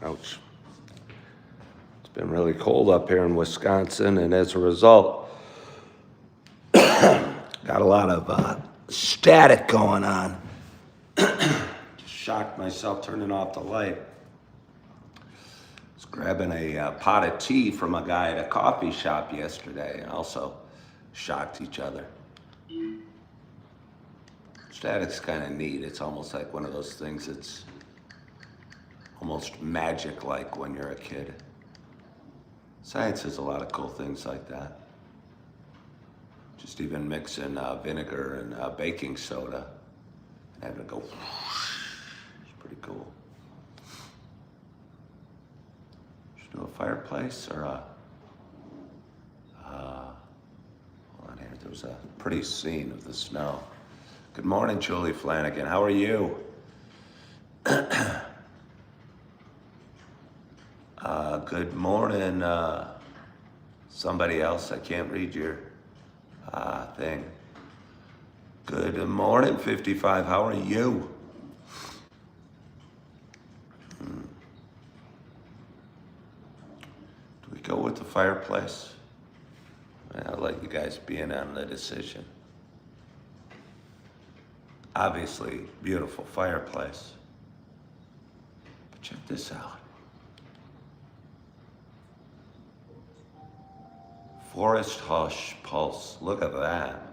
Ouch. It's been really cold up here in Wisconsin, and as a result, got a lot of static going on. Just shocked myself turning off the light. Was grabbing a pot of tea from a guy at a coffee shop yesterday, and also shocked each other. Static's kind of neat. It's almost like one of those things that's almost magic-like when you're a kid. Science has a lot of cool things like that. Just even mixing vinegar and baking soda and having it go, it's pretty cool. Should we do a fireplace or a, hold on here, there was a pretty scene of the snow. Good morning, Julie Flanagan. How are you? Good morning, somebody else. I can't read your thing. Good morning, 55. How are you? Do we go with the fireplace? I'll let you guys be in on the decision. Obviously, beautiful fireplace. But check this out. Forest Hush Pulse. Look at that.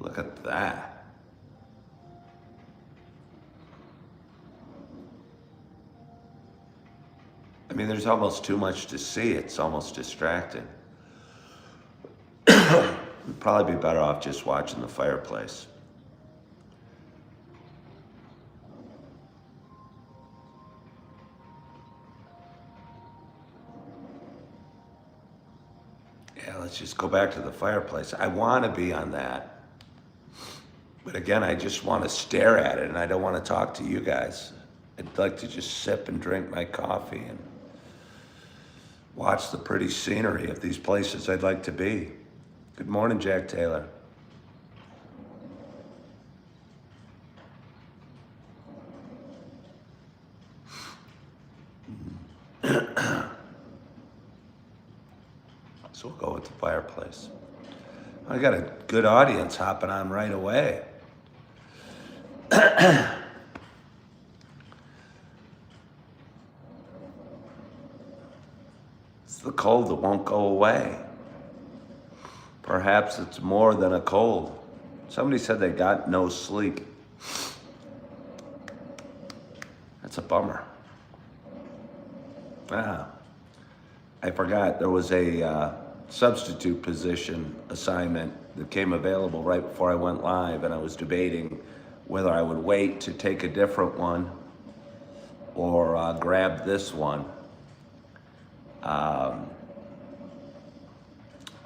Look at that. I mean, there's almost too much to see. It's almost distracting. We'd probably be better off just watching the fireplace. Yeah, let's just go back to the fireplace. I want to be on that. But again, I just want to stare at it and I don't want to talk to you guys. I'd like to just sip and drink my coffee and watch the pretty scenery of these places I'd like to be. Good morning, Jack Taylor. So we'll go with the fireplace. I got a good audience hopping on right away. It's the cold that won't go away. Perhaps it's more than a cold. Somebody said they got no sleep. That's a bummer. I forgot there was a substitute position assignment that came available right before I went live, and I was debating whether I would wait to take a different one or grab this one.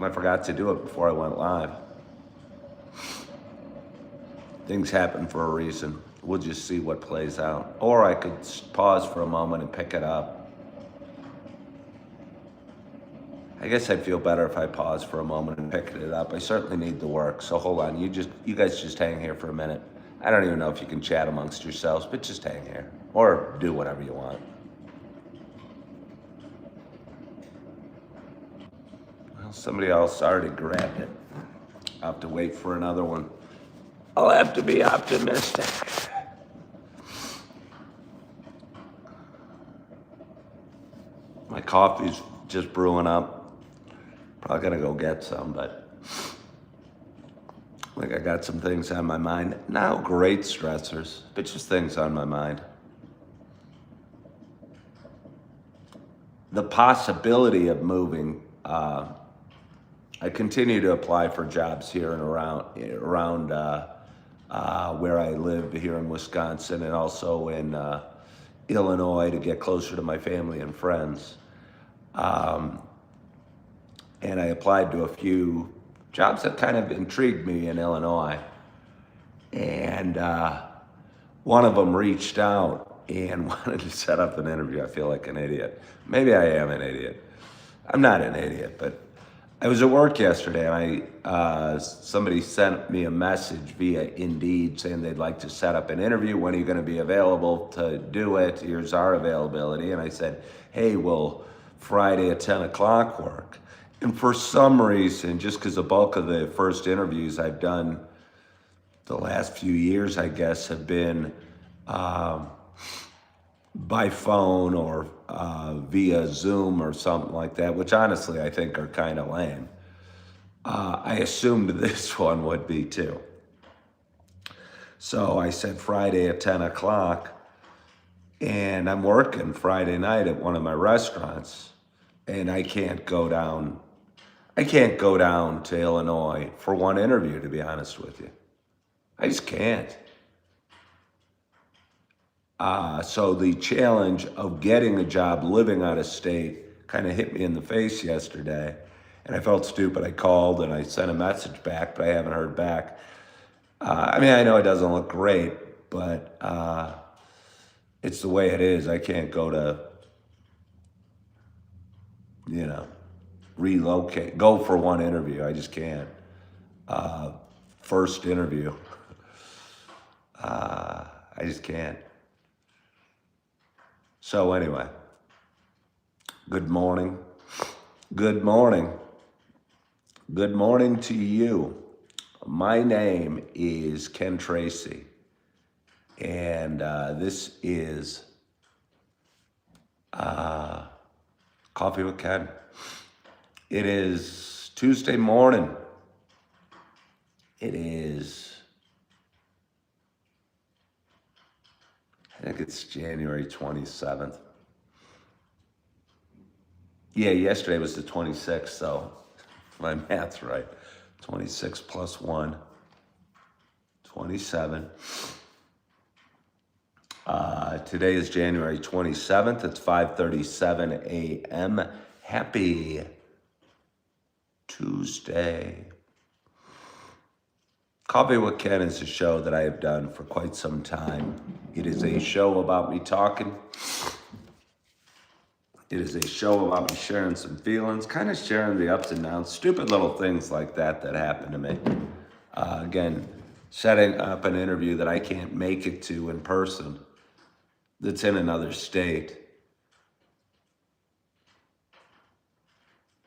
I forgot to do it before I went live. Things happen for a reason. We'll just see what plays out. Or I could pause for a moment and pick it up. I guess I'd feel better if I paused for a moment and picked it up. I certainly need the work, so hold on. You guys just hang here for a minute. I don't even know if you can chat amongst yourselves, but just hang here. Or do whatever you want. Well, somebody else already grabbed it. I'll have to wait for another one. I'll have to be optimistic. My coffee's just brewing up. Probably gonna go get some, but I got some things on my mind. Not great stressors, but just things on my mind. The possibility of moving. I continue to apply for jobs here and around where I live here in Wisconsin, and also in Illinois to get closer to my family and friends. And I applied to a few jobs that kind of intrigued me in Illinois. And one of them reached out and wanted to set up an interview. I feel like an idiot. Maybe I am an idiot. I'm not an idiot, but I was at work yesterday, and somebody sent me a message via Indeed saying they'd like to set up an interview. When are you going to be available to do it? Here's our availability. And I said, hey, will Friday at 10 o'clock work? And for some reason, just because the bulk of the first interviews I've done the last few years, I guess, have been by phone or via Zoom or something like that, which honestly I think are kind of lame. I assumed this one would be too. So I said Friday at 10 o'clock, and I'm working Friday night at one of my restaurants, and I can't go down to Illinois for one interview, to be honest with you. I just can't. So the challenge of getting a job living out of state kind of hit me in the face yesterday, and I felt stupid. I called and I sent a message back, but I haven't heard back. I mean, I know it doesn't look great, but it's the way it is. I can't go to, relocate, go for one interview. I just can't. First interview. I just can't. So anyway, good morning. Good morning. Good morning to you. My name is Ken Tracy, and this is Coffee with Ken. It is Tuesday morning. It is, I think it's January 27th. Yeah, yesterday was the 26th, so my math's right. 26 plus 1, 27. Today is January 27th. It's 5:37 a.m. Happy Tuesday. Coffee with Ken is a show that I have done for quite some time. It is a show about me talking. It is a show about me sharing some feelings, kind of sharing the ups and downs, stupid little things like that happen to me. Again, setting up an interview that I can't make it to in person, that's in another state.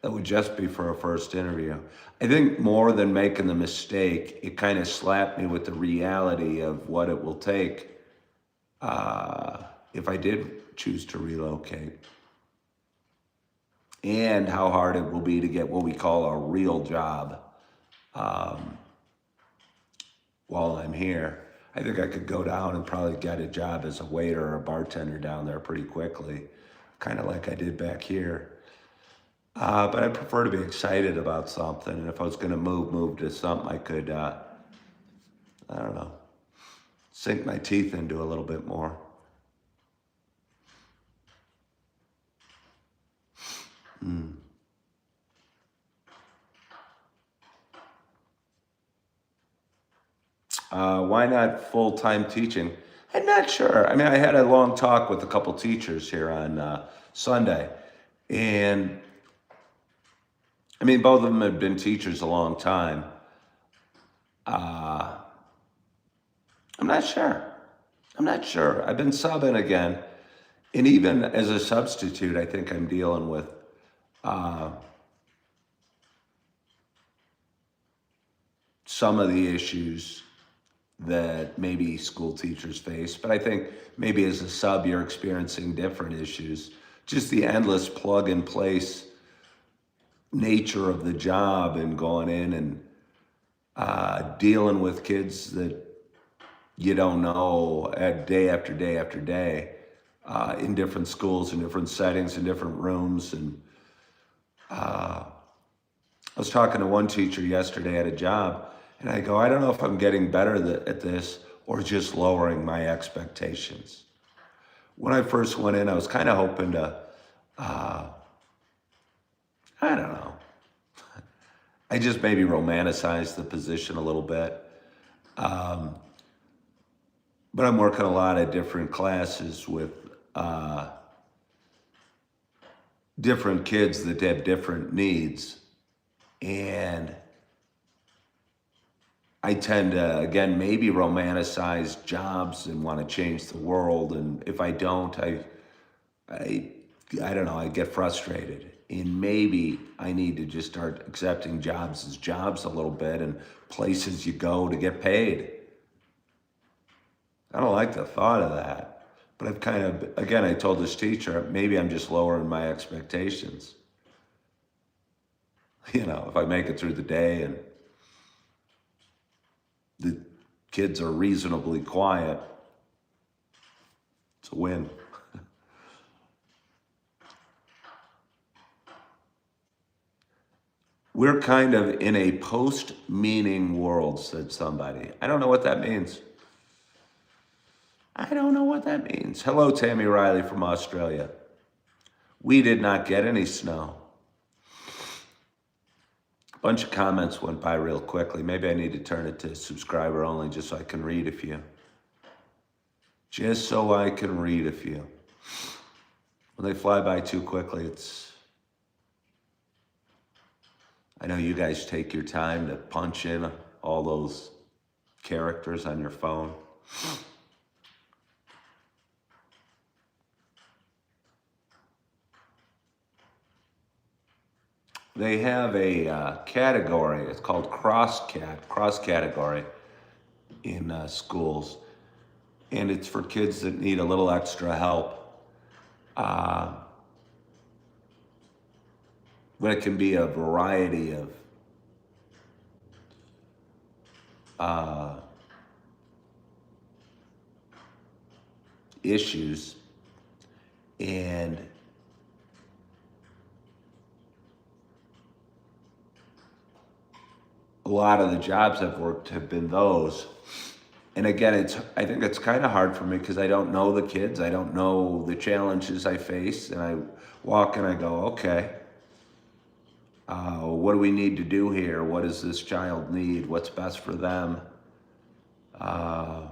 That would just be for a first interview. I think more than making the mistake, it kind of slapped me with the reality of what it will take if I did choose to relocate, and how hard it will be to get what we call a real job while I'm here. I think I could go down and probably get a job as a waiter or a bartender down there pretty quickly, kind of like I did back here. But I prefer to be excited about something, and if I was going to move to something I could, I don't know, sink my teeth into a little bit more. Why not full-time teaching? I'm not sure. I mean, I had a long talk with a couple teachers here on Sunday, and I mean, both of them have been teachers a long time. I'm not sure. I've been subbing again, and even as a substitute, I think I'm dealing with some of the issues that maybe school teachers face, but I think maybe as a sub, you're experiencing different issues. Just the endless plug and place nature of the job, and going in and dealing with kids that you don't know day after day after day in different schools, in different settings, in different rooms. And I was talking to one teacher yesterday at a job, and I go, I don't know if I'm getting better at this or just lowering my expectations. When I first went in, I was kind of hoping to, I don't know, I just maybe romanticize the position a little bit. But I'm working a lot of different classes with different kids that have different needs. And I tend to, again, maybe romanticize jobs and want to change the world. And if I don't, I, I don't know, I get frustrated. And maybe I need to just start accepting jobs as jobs a little bit and places you go to get paid. I don't like the thought of that. But I've kind of, again, I told this teacher, maybe I'm just lowering my expectations. You know, if I make it through the day and the kids are reasonably quiet, it's a win. We're kind of in a post-meaning world, said somebody. I don't know what that means. I don't know what that means. Hello, Tammy Riley from Australia. We did not get any snow. A bunch of comments went by real quickly. Maybe I need to turn it to subscriber only just so I can read a few. Just so I can read a few. When they fly by too quickly, I know you guys take your time to punch in all those characters on your phone. They have a category, it's called cross category in schools. And it's for kids that need a little extra help. But it can be a variety of issues. And a lot of the jobs I've worked have been those. And again, I think it's kind of hard for me because I don't know the kids. I don't know the challenges I face. And I walk and I go, okay, what do we need to do here? What does this child need? What's best for them? And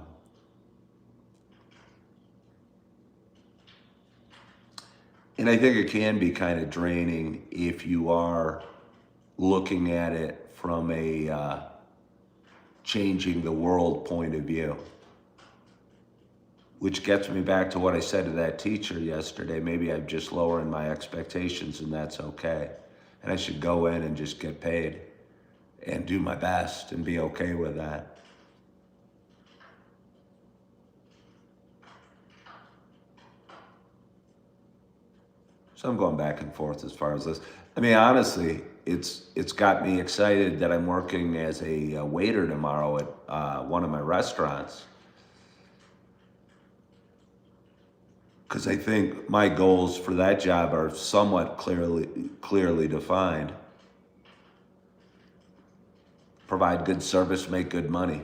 I think it can be kind of draining if you are looking at it from a changing the world point of view. Which gets me back to what I said to that teacher yesterday. Maybe I'm just lowering my expectations and that's okay. And I should go in and just get paid and do my best and be okay with that. So I'm going back and forth as far as this. I mean, honestly, it's got me excited that I'm working as a waiter tomorrow at one of my restaurants. Because I think my goals for that job are somewhat clearly defined. Provide good service, make good money.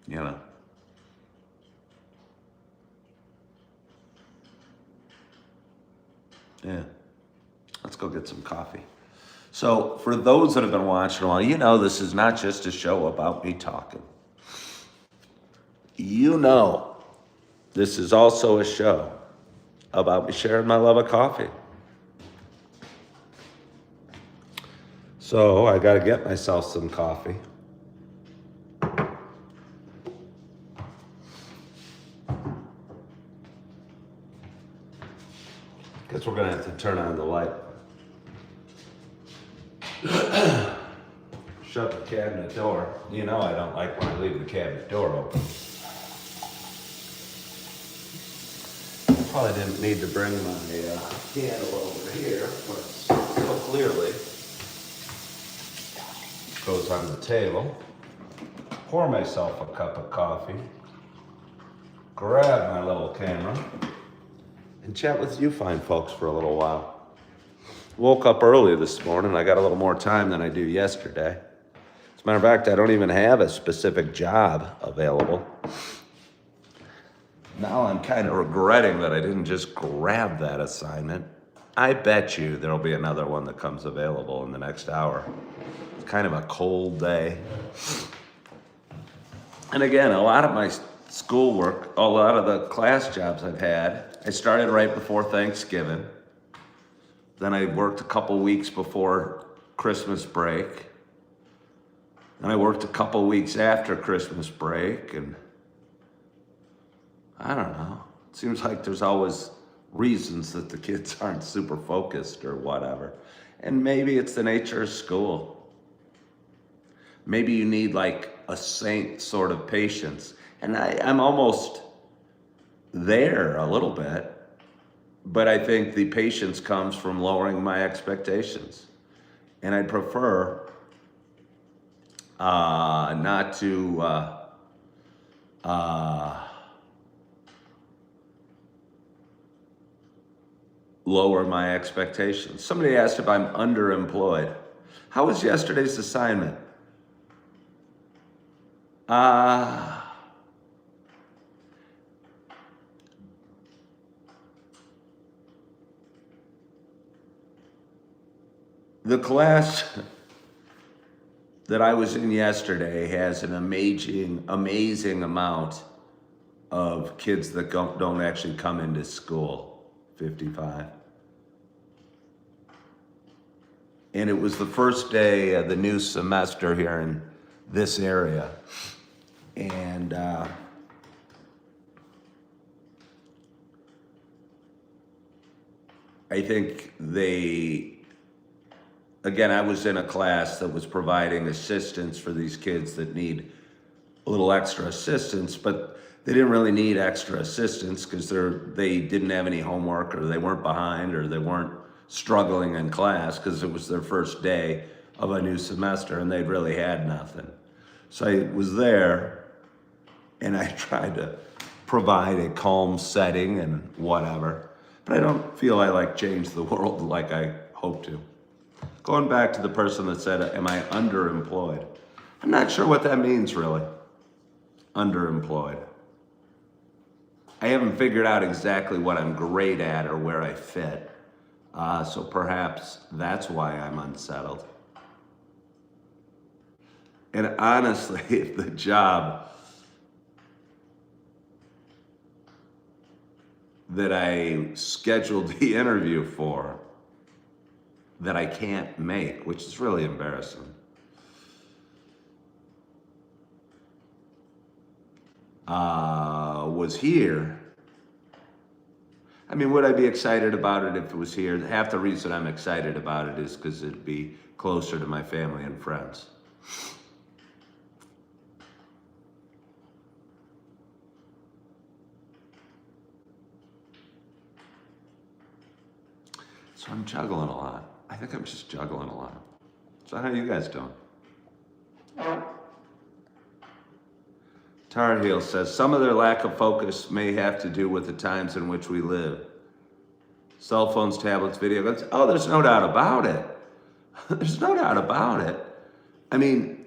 You know. Yeah. Let's go get some coffee. So for those that have been watching a while, you know this is not just a show about me talking. You know this is also a show about me sharing my love of coffee. So I got to get myself some coffee. Guess we're going to have to turn on the light. Shut the cabinet door. You know I don't like when I leave the cabinet door open. Probably didn't need to bring my candle over here, but still clearly goes on the table. Pour myself a cup of coffee. Grab my little camera. And chat with you fine folks for a little while. Woke up early this morning. I got a little more time than I do yesterday. As a matter of fact, I don't even have a specific job available. Now I'm kind of regretting that I didn't just grab that assignment. I bet you there'll be another one that comes available in the next hour. It's kind of a cold day. And again, a lot of my schoolwork, a lot of the class jobs I've had, I started right before Thanksgiving. Then I worked a couple weeks before Christmas break. Then I worked a couple weeks after Christmas break, and I don't know. It seems like there's always reasons that the kids aren't super focused or whatever. And maybe it's the nature of school. Maybe you need like a saint sort of patience. And I'm almost there a little bit, but I think the patience comes from lowering my expectations. And I'd prefer not to lower my expectations. Somebody asked if I'm underemployed. How was yesterday's assignment? The class that I was in yesterday has an amazing amount of kids that don't actually come into school, 55. And it was the first day of the new semester here in this area. And I think again, I was in a class that was providing assistance for these kids that need a little extra assistance, but they didn't really need extra assistance because they didn't have any homework, or they weren't behind, or they weren't struggling in class because it was their first day of a new semester and they'd really had nothing. So I was there and I tried to provide a calm setting and whatever, but I don't feel I like changed the world like I hope to. Going back to the person that said, am I underemployed? I'm not sure what that means really, underemployed. I haven't figured out exactly what I'm great at or where I fit. So perhaps that's why I'm unsettled. And honestly, if the job that I scheduled the interview for that I can't make, which is really embarrassing, was here, I mean, would I be excited about it if it was here? Half the reason I'm excited about it is because it'd be closer to my family and friends. So I'm juggling a lot. I think I'm just juggling a lot. So how are you guys doing? Tar Heel says, some of their lack of focus may have to do with the times in which we live. Cell phones, tablets, video games. Oh, there's no doubt about it. There's no doubt about it. I mean,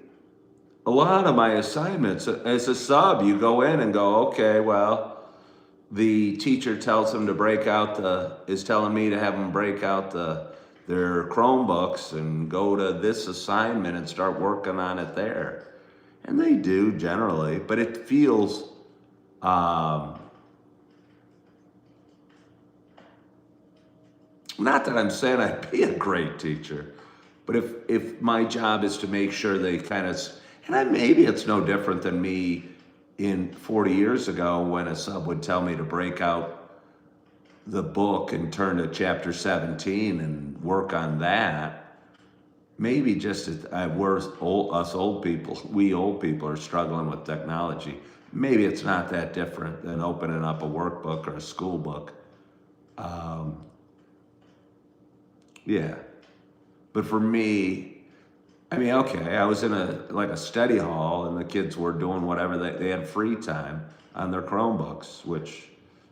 a lot of my assignments, as a sub, you go in and go, okay, well, the teacher tells them to is telling me to have them break out their Chromebooks and go to this assignment and start working on it there. And they do generally, but it feels, not that I'm saying I'd be a great teacher, but if my job is to make sure they kind of, maybe it's no different than me in 40 years ago when a sub would tell me to break out the book and turn to chapter 17 and work on that. Maybe just us old people, we old people are struggling with technology. Maybe it's not that different than opening up a workbook or a school book. Yeah, but for me, I mean, okay, I was in a study hall and the kids were doing whatever they had free time on their Chromebooks, which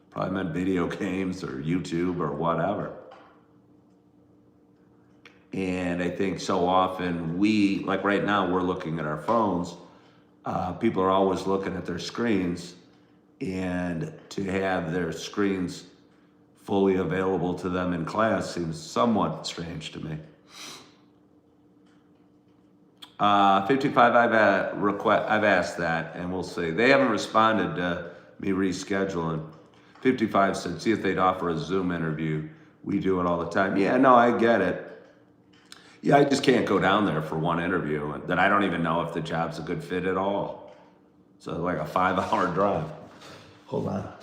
probably meant video games or YouTube or whatever. And I think so often like right now, we're looking at our phones. People are always looking at their screens, and to have their screens fully available to them in class seems somewhat strange to me. 55, I've asked that, and we'll see. They haven't responded to me rescheduling. 55 said, see if they'd offer a Zoom interview We do it all the time. Yeah, no, I get it. Yeah, I just can't go down there for one interview and then I don't even know if the job's a good fit at all. So like a 5 hour drive. Hold on.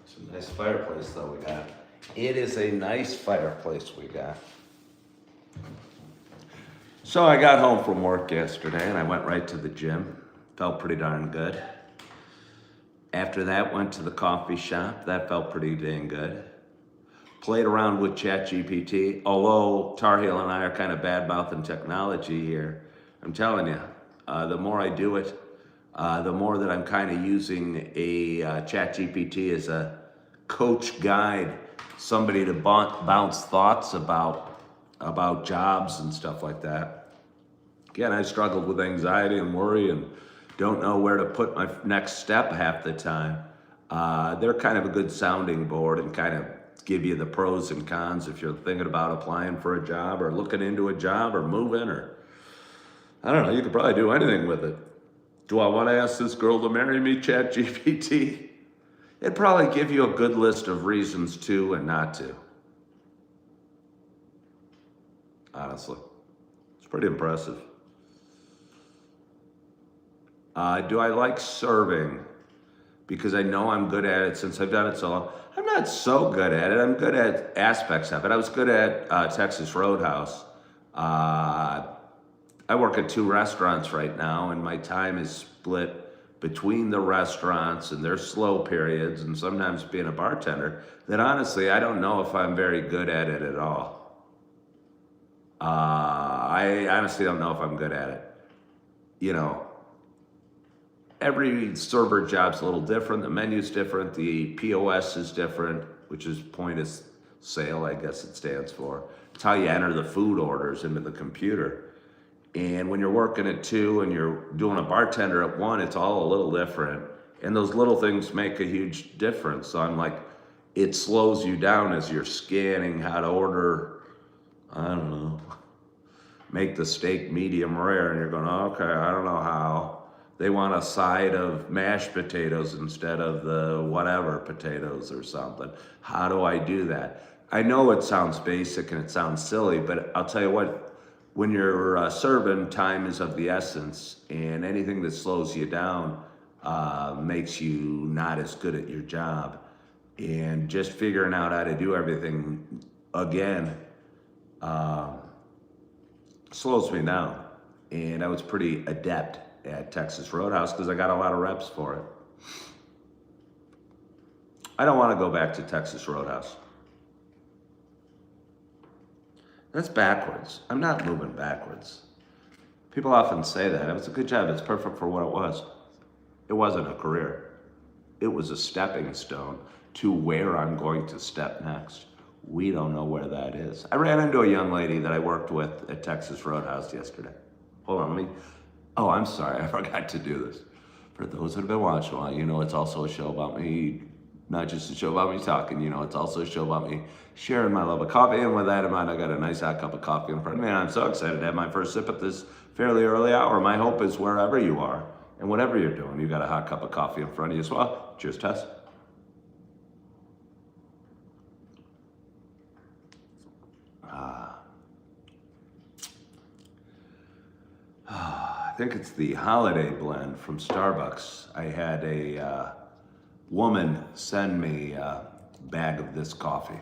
It's a nice fireplace though we got. It is a nice fireplace we got. So I got home from work yesterday and I went right to the gym. Felt pretty darn good. After that, went to the coffee shop. That felt pretty dang good. Played around with ChatGPT. Although Tar Heel and I are kind of bad-mouthing technology here, I'm telling you, the more I do it, the more that I'm kind of using a ChatGPT as a coach guide, somebody to bounce thoughts about jobs and stuff like that. Again, I struggled with anxiety and worry and don't know where to put my next step half the time. They're kind of a good sounding board and kind of give you the pros and cons if you're thinking about applying for a job or looking into a job or moving or, I don't know, you could probably do anything with it. Do I want to ask this girl to marry me, ChatGPT? It'd probably give you a good list of reasons to and not to. Honestly, it's pretty impressive. Do I like serving? Because I know I'm good at it since I've done it so long. I'm not so good at it. I'm good at aspects of it. I was good at Texas Roadhouse. I work at 2 restaurants right now, and my time is split between the restaurants and their slow periods, and sometimes being a bartender, that honestly, I don't know if I'm very good at it at all. I honestly don't know if I'm good at it. You know, every server job's a little different. The menu's different. The POS is different, which is point of sale, I guess it stands for. It's how you enter the food orders into the computer. And when you're working at 2 and you're doing a bartender at 1, it's all a little different. And those little things make a huge difference. So I'm like, it slows you down as you're scanning how to order, I don't know, make the steak medium rare. And you're going, okay, I don't know how. They want a side of mashed potatoes instead of the whatever potatoes or something. How do I do that? I know it sounds basic and it sounds silly, but I'll tell you what, when you're serving, time is of the essence, and anything that slows you down makes you not as good at your job. And just figuring out how to do everything again slows me down. And I was pretty adept at Texas Roadhouse because I got a lot of reps for it. I don't want to go back to Texas Roadhouse. That's backwards. I'm not moving backwards. People often say that. It was a good job. It's perfect for what it was. It wasn't a career. It was a stepping stone to where I'm going to step next. We don't know where that is. I ran into a young lady that I worked with at Texas Roadhouse yesterday. Hold on, let me... Oh, I'm sorry, I forgot to do this. For those that have been watching a while, you know it's also a show about me, not just a show about me talking, you know, it's also a show about me sharing my love of coffee. And with that in mind, I got a nice hot cup of coffee in front of me, and I'm so excited to have my first sip at this fairly early hour. My hope is wherever you are, and whatever you're doing, you got a hot cup of coffee in front of you as well. Cheers, Tess. I think it's the holiday blend from Starbucks. I had a woman send me a bag of this coffee.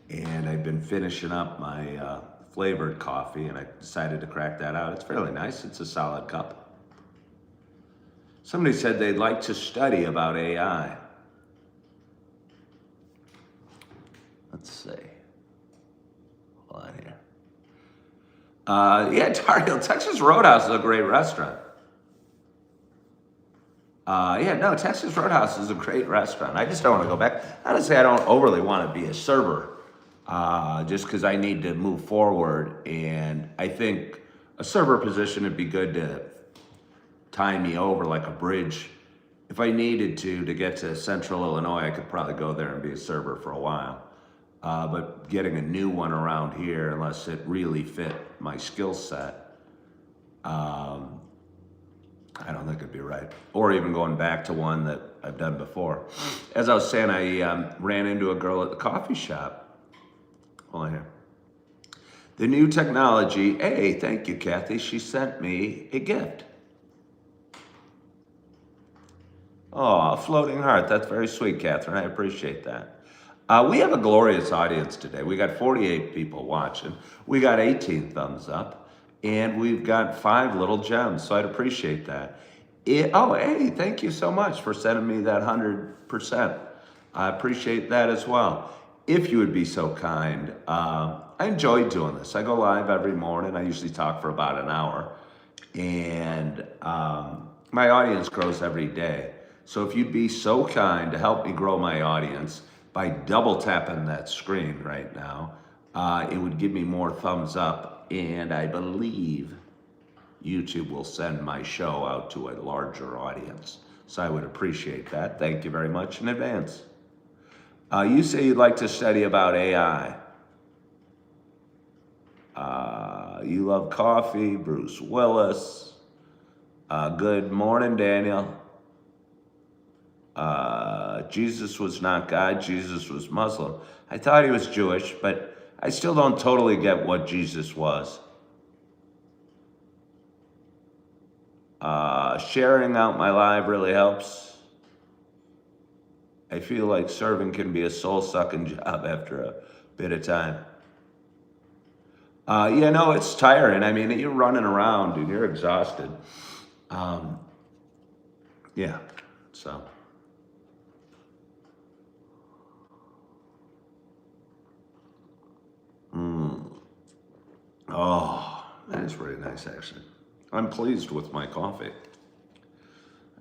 And I've been finishing up my flavored coffee, and I decided to crack that out. It's fairly nice. It's a solid cup. Somebody said they'd like to study about AI. Let's see. Hold on here. Yeah, Tar Heel, Texas Roadhouse is a great restaurant. Texas Roadhouse is a great restaurant. I just don't want to go back. Honestly, I don't overly want to be a server, just because I need to move forward. And I think a server position would be good to tie me over like a bridge. If I needed to get to Central Illinois, I could probably go there and be a server for a while. but getting a new one around here, unless it really fit my skill set, I don't think it'd be right. Or even going back to one that I've done before. As I was saying, I ran into a girl at the coffee shop. Hold on here. The new technology, hey, thank you, Kathy. She sent me a gift. Oh, a floating heart. That's very sweet, Catherine. I appreciate that. We have a glorious audience today. We got 48 people watching. We got 18 thumbs up. And we've got 5 little gems, so I'd appreciate that. Hey, thank you so much for sending me that 100%. I appreciate that as well. If you would be so kind, I enjoy doing this. I go live every morning. I usually talk for about an hour. And my audience grows every day. So if you'd be so kind to help me grow my audience by double tapping that screen right now, it would give me more thumbs up. And I believe YouTube will send my show out to a larger audience. So I would appreciate that. Thank you very much in advance. You say you'd like to study about AI. You love coffee, Bruce Willis. Good morning, Daniel. Jesus was not God, Jesus was Muslim. I thought he was Jewish, but I still don't totally get what Jesus was. Sharing out my live really helps. I feel like serving can be a soul-sucking job after a bit of time. Yeah, no, it's tiring. I mean, you're running around, dude. You're exhausted. Yeah, so. Oh, that is pretty nice, actually. I'm pleased with my coffee.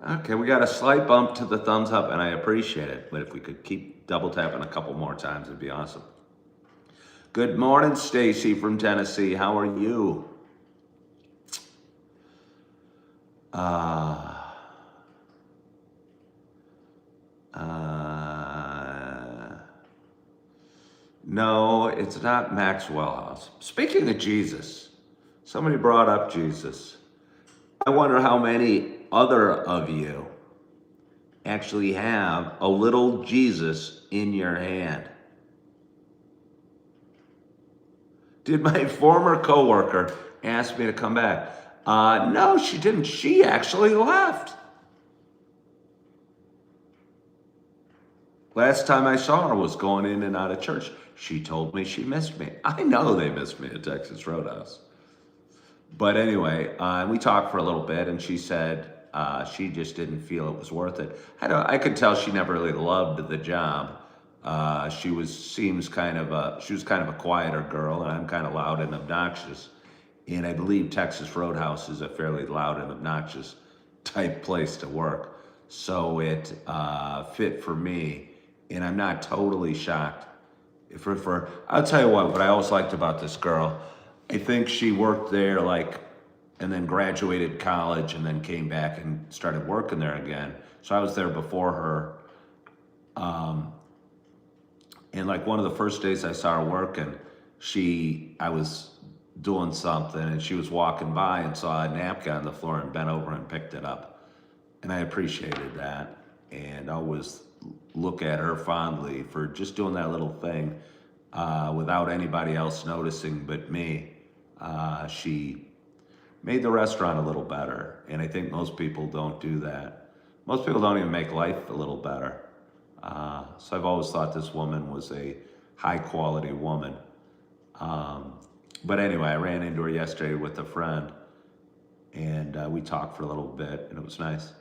Okay, we got a slight bump to the thumbs up, and I appreciate it. But if we could keep double tapping a couple more times, it'd be awesome. Good morning, Stacy from Tennessee. How are you? No, it's not Maxwell House. Speaking of Jesus, somebody brought up Jesus. I wonder how many other of you actually have a little Jesus in your hand. Did my former coworker ask me to come back? No, she didn't. She actually left. Last time I saw her was going in and out of church. She told me she missed me. I know they missed me at Texas Roadhouse. But anyway, we talked for a little bit, and she said she just didn't feel it was worth it. I could tell she never really loved the job. She was kind of a quieter girl, and I'm kind of loud and obnoxious. And I believe Texas Roadhouse is a fairly loud and obnoxious type place to work. So it fit for me, and I'm not totally shocked. I'll tell you what I always liked about this girl. I think she worked there and then graduated college and then came back and started working there again. So I was there before her. And one of the first days I saw her working, I was doing something and she was walking by and saw a napkin on the floor and bent over and picked it up. And I appreciated that. And I always look at her fondly for just doing that little thing without anybody else noticing but me. She made the restaurant a little better, and I think most people don't do that. Most people don't even make life a little better. So I've always thought this woman was a high-quality woman. But anyway, I ran into her yesterday with a friend, and we talked for a little bit, and it was nice.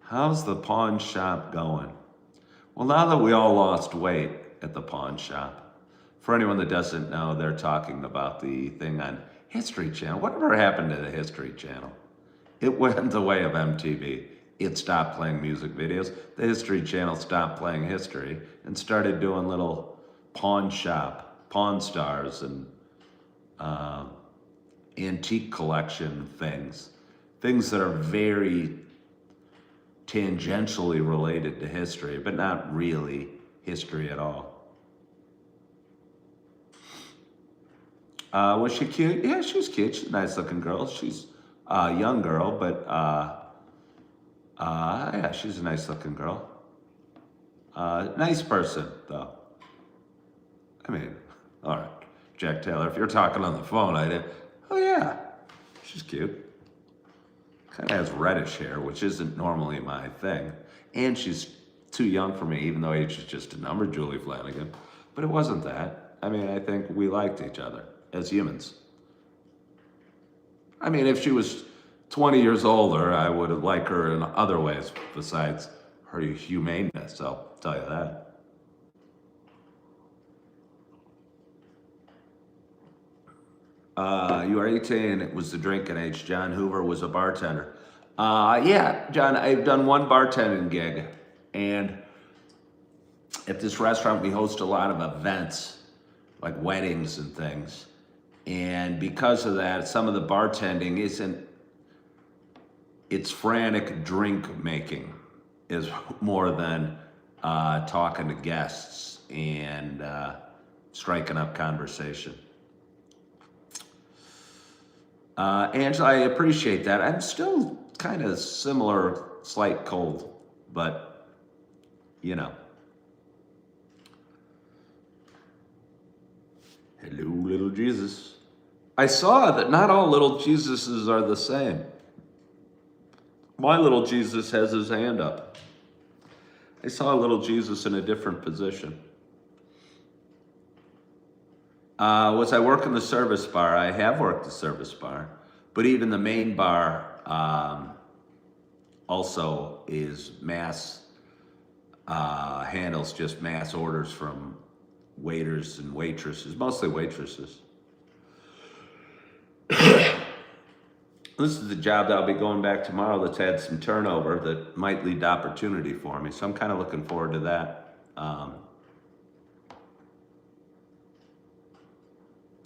How's the pawn shop going? Well, now that we all lost weight at the pawn shop, for anyone that doesn't know, they're talking about the thing on History Channel. Whatever happened to the History Channel? It went the way of MTV. It stopped playing music videos. The History Channel stopped playing history and started doing little pawn stars and antique collection things that are very tangentially related to history, but not really history at all. Was she cute? Yeah, she was cute. She's a nice looking girl. She's a young girl, but yeah, she's a nice looking girl. Nice person, though. I mean, all right, Jack Taylor, if you're talking on the phone, oh yeah, she's cute. Kind of has reddish hair, which isn't normally my thing. And she's too young for me, even though age is just a number, Julie Flanagan. But it wasn't that. I mean, I think we liked each other as humans. I mean, if she was 20 years older, I would like her in other ways besides her humaneness, I'll tell you that. You are 18, it was the drinking age. John Hoover was a bartender. Yeah, John, I've done one bartending gig, and at this restaurant we host a lot of events, like weddings and things. And because of that, some of the bartending it's frantic drink making is more than talking to guests and striking up conversation. Angela, I appreciate that. I'm still kind of similar, slight cold, but you know. Hello, little Jesus. I saw that not all little Jesuses are the same. My little Jesus has his hand up. I saw a little Jesus in a different position. Was I working the service bar? I have worked the service bar, but even the main bar also is mass, handles just mass orders from waiters and waitresses, mostly waitresses. This is the job that I'll be going back tomorrow that's had some turnover that might lead to opportunity for me, so I'm kind of looking forward to that.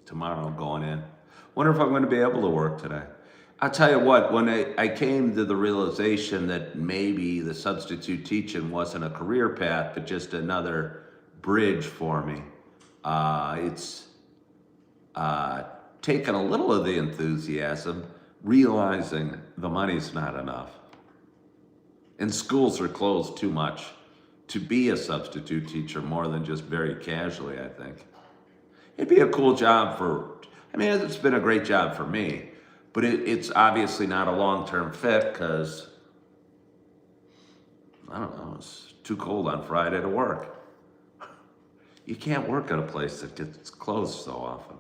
Tomorrow going in. Wonder if I'm going to be able to work today. I'll tell you what, when I came to the realization that maybe the substitute teaching wasn't a career path, but just another bridge for me, it's taken a little of the enthusiasm, realizing the money's not enough. And schools are closed too much to be a substitute teacher more than just very casually, I think. It'd be a cool job it's been a great job for me, but it's obviously not a long-term fit because, I don't know, it's too cold on Friday to work. You can't work at a place that gets closed so often.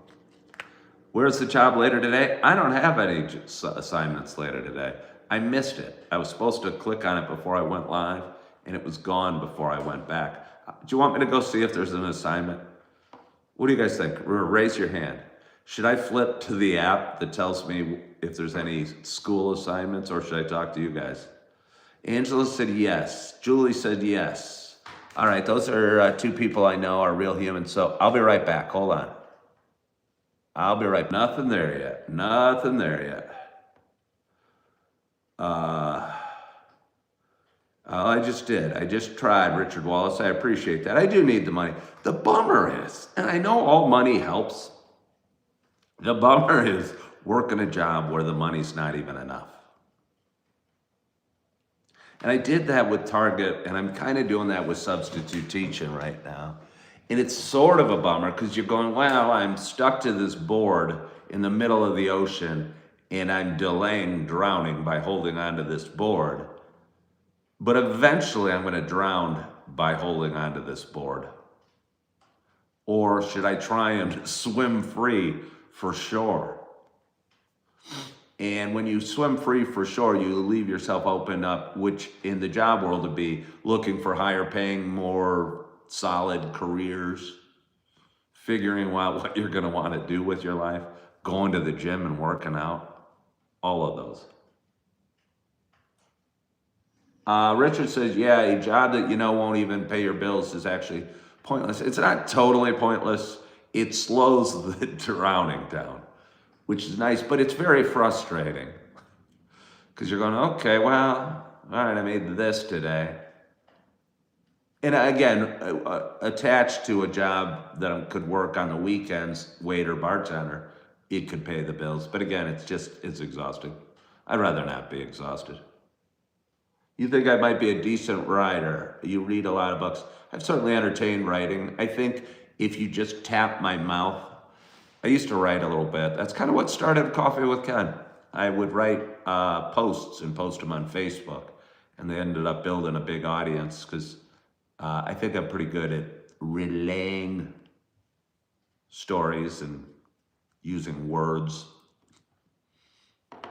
Where's the job later today? I don't have any assignments later today. I missed it. I was supposed to click on it before I went live, and it was gone before I went back. Do you want me to go see if there's an assignment? What do you guys think? Raise your hand. Should I flip to the app that tells me if there's any school assignments, or should I talk to you guys? Angela said yes. Julie said yes. All right, those are two people I know are real humans, so I'll be right back. Hold on. I'll be right. Nothing there yet. Nothing there yet. I just did. I just tried, Richard Wallace. I appreciate that. I do need the money. The bummer is, and I know all money helps, the bummer is working a job where the money's not even enough. And I did that with Target, and I'm kind of doing that with substitute teaching right now. And it's sort of a bummer because you're going, well, I'm stuck to this board in the middle of the ocean, and I'm delaying drowning by holding onto this board. But eventually I'm going to drown by holding onto this board. Or should I try and swim free for shore? And when you swim free for shore, you leave yourself open up, which in the job world would be looking for higher paying, more solid careers, figuring out what you're going to want to do with your life, going to the gym and working out, all of those. Richard says, yeah, a job that you know won't even pay your bills is actually pointless. It's not totally pointless. It slows the drowning down, which is nice, but it's very frustrating because you're going, okay, well, All right, I made this today. And again, attached to a job that I could work on the weekends, waiter, bartender, it could pay the bills. But again, it's exhausting. I'd rather not be exhausted. You think I might be a decent writer? You read a lot of books. I've certainly entertained writing. I think if you just tap my mouth, I used to write a little bit. That's kind of what started Coffee with Ken. I would write posts and post them on Facebook, and they ended up building a big audience because I think I'm pretty good at relaying stories and using words.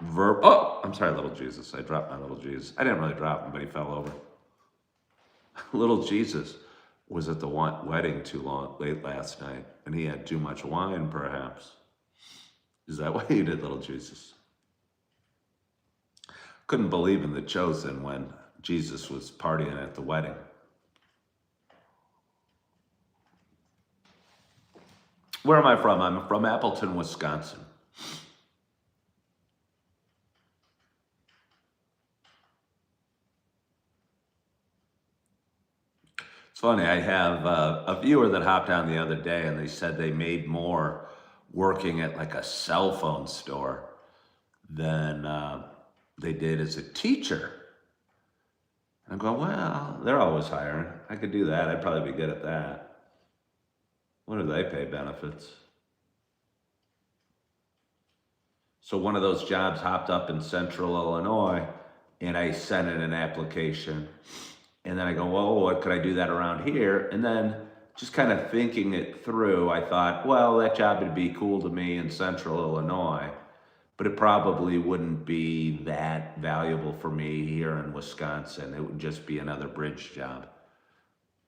Oh, I'm sorry, little Jesus. I dropped my little Jesus. I didn't really drop him, but he fell over. Little Jesus was at the wedding late last night, and he had too much wine, perhaps. Is that why you did, little Jesus? Couldn't believe in the chosen when Jesus was partying at the wedding. Where am I from? I'm from Appleton, Wisconsin. It's funny, I have a viewer that hopped on the other day and they said they made more working at like a cell phone store than they did as a teacher. And I'm going, well, they're always hiring. I could do that. I'd probably be good at that. What do they pay benefits? So one of those jobs hopped up in Central Illinois, and I sent in an application. And then I go, well, what could I do that around here? And then just kind of thinking it through, I thought, well, that job would be cool to me in Central Illinois, but it probably wouldn't be that valuable for me here in Wisconsin. It would just be another bridge job.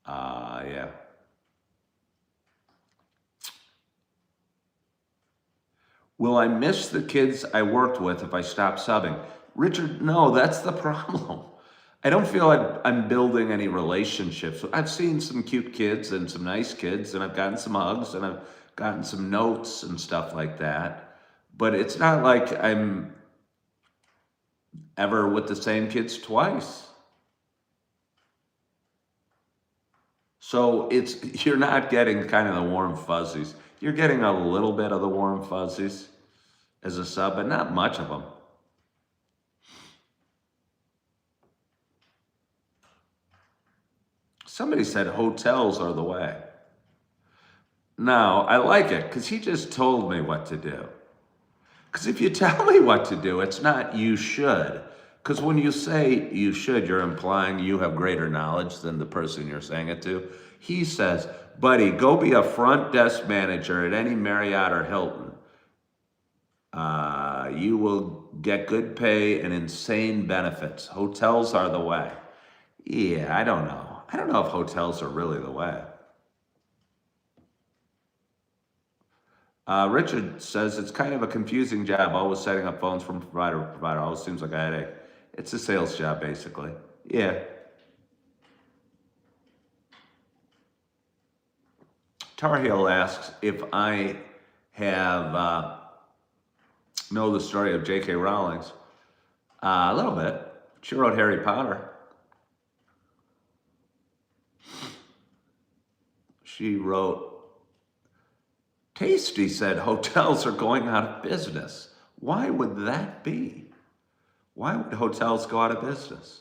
Yeah. Will I miss the kids I worked with if I stop subbing? Richard, no, that's the problem. I don't feel like I'm building any relationships. I've seen some cute kids and some nice kids, and I've gotten some hugs, and I've gotten some notes and stuff like that. But it's not like I'm ever with the same kids twice. So you're not getting kind of the warm fuzzies. You're getting a little bit of the warm fuzzies as a sub, but not much of them. Somebody said hotels are the way. No, I like it because he just told me what to do. Because if you tell me what to do, it's not you should. Because when you say you should, you're implying you have greater knowledge than the person you're saying it to. He says, buddy, go be a front desk manager at any Marriott or Hilton. You will get good pay and insane benefits. Hotels are the way. Yeah, I don't know. I don't know if hotels are really the way. Richard says it's kind of a confusing job, always setting up phones from provider to provider. Always seems like a headache. It's a sales job, basically. Yeah. Tar Heel asks if I have know the story of J.K. Rowling's. A little bit. She wrote Harry Potter. She wrote, Tasty said hotels are going out of business. Why would that be? Why would hotels go out of business?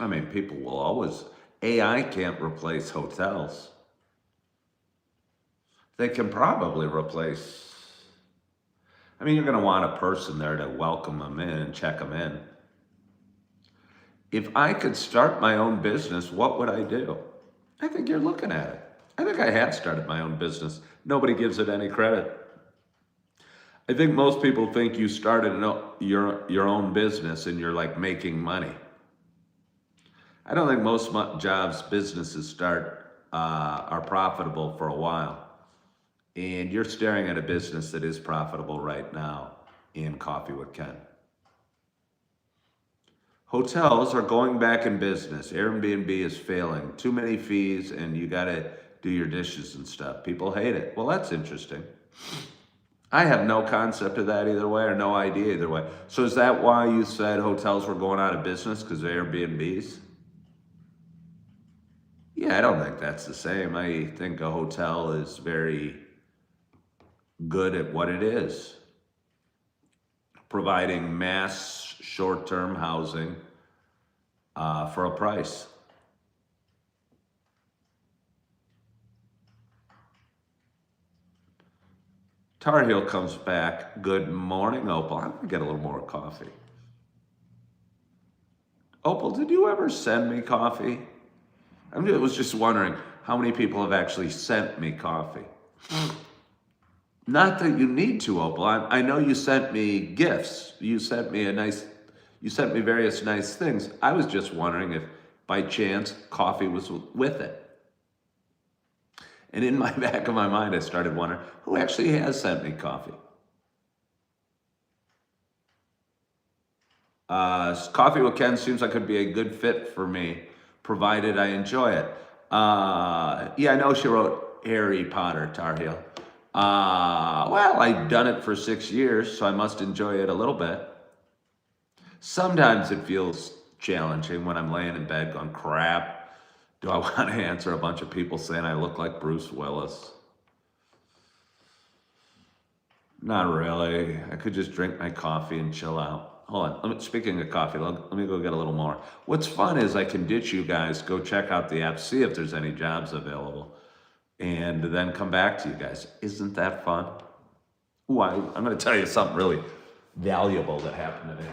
I mean, people will always, AI can't replace hotels. They can probably replace, I mean, you're going to want a person there to welcome them in and check them in. If I could start my own business, what would I do? I think you're looking at it. I think I have started my own business. Nobody gives it any credit. I think most people think you started your own business and you're like making money. I don't think most businesses start are profitable for a while. And you're staring at a business that is profitable right now in Coffee with Ken. Hotels are going back in business. Airbnb is failing. Too many fees, and you got to do your dishes and stuff. People hate it. Well, that's interesting. I have no concept of that either way, or no idea either way. So is that why you said hotels were going out of business because of Airbnbs? Yeah, I don't think that's the same. I think a hotel is very good at what it is, providing mass short-term housing for a price. Tar Heel comes back. Good morning, Opal. I'm gonna get a little more coffee. Opal, did you ever send me coffee? I was just wondering how many people have actually sent me coffee. Not that you need to, Opal. I know you sent me gifts. You sent me various nice things. I was just wondering if by chance coffee was with it. And in my back of my mind, I started wondering who actually has sent me coffee. Coffee with Ken seems like it could be a good fit for me, provided I enjoy it. Yeah, I know she wrote Harry Potter, Tar Heel. Well, I've done it for 6 years, so I must enjoy it a little bit. Sometimes it feels challenging when I'm laying in bed going, crap, do I want to answer a bunch of people saying I look like Bruce Willis? Not really. I could just drink my coffee and chill out. Hold on. Speaking of coffee, let me go get a little more. What's fun is I can ditch you guys, go check out the app, see if there's any jobs available, and then come back to you guys. Isn't that fun? Ooh, I'm going to tell you something really valuable that happened today.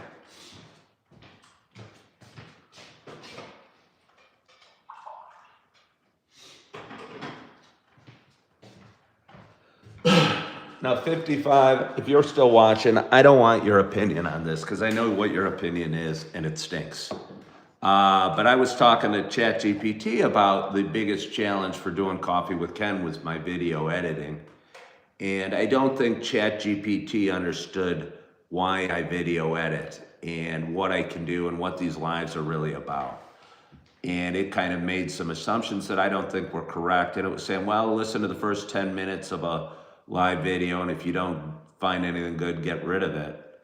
Now, 55, if you're still watching, I don't want your opinion on this because I know what your opinion is and it stinks. But I was talking to ChatGPT about the biggest challenge for doing Coffee with Ken was my video editing. And I don't think ChatGPT understood why I video edit and what I can do and what these lives are really about. And it kind of made some assumptions that I don't think were correct. And it was saying, well, listen to the first 10 minutes of a live video, and if you don't find anything good, get rid of it.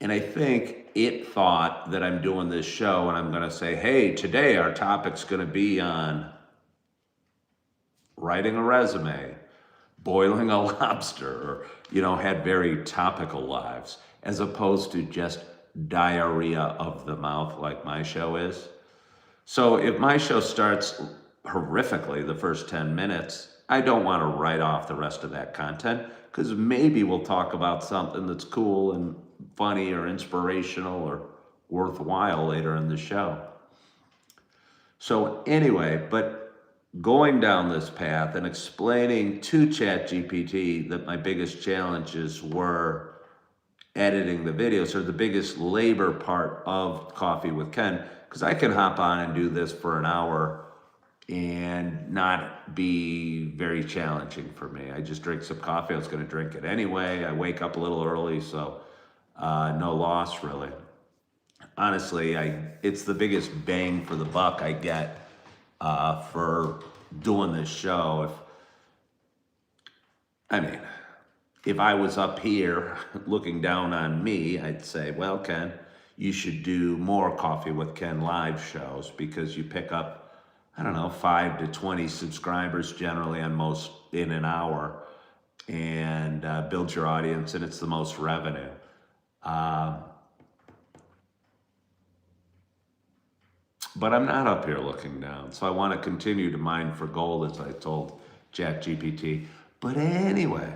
And I think it thought that I'm doing this show and I'm going to say, hey, today our topic's going to be on writing a resume, boiling a lobster, or, had very topical lives, as opposed to just diarrhea of the mouth like my show is. So if my show starts horrifically the first 10 minutes, I don't want to write off the rest of that content because maybe we'll talk about something that's cool and funny or inspirational or worthwhile later in the show. So anyway, but going down this path and explaining to ChatGPT that my biggest challenges were editing the videos, or the biggest labor part of Coffee with Ken, because I can hop on and do this for an hour and not be very challenging for me. I just drink some coffee. I was going to drink it anyway. I wake up a little early, so no loss really. Honestly, it's the biggest bang for the buck I get for doing this show. If I was up here looking down on me, I'd say, well, Ken, you should do more Coffee with Ken live shows because you pick up, 5 to 20 subscribers generally on most in an hour, and build your audience, and it's the most revenue. But I'm not up here looking down, so I want to continue to mine for gold, as I told ChatGPT. But anyway,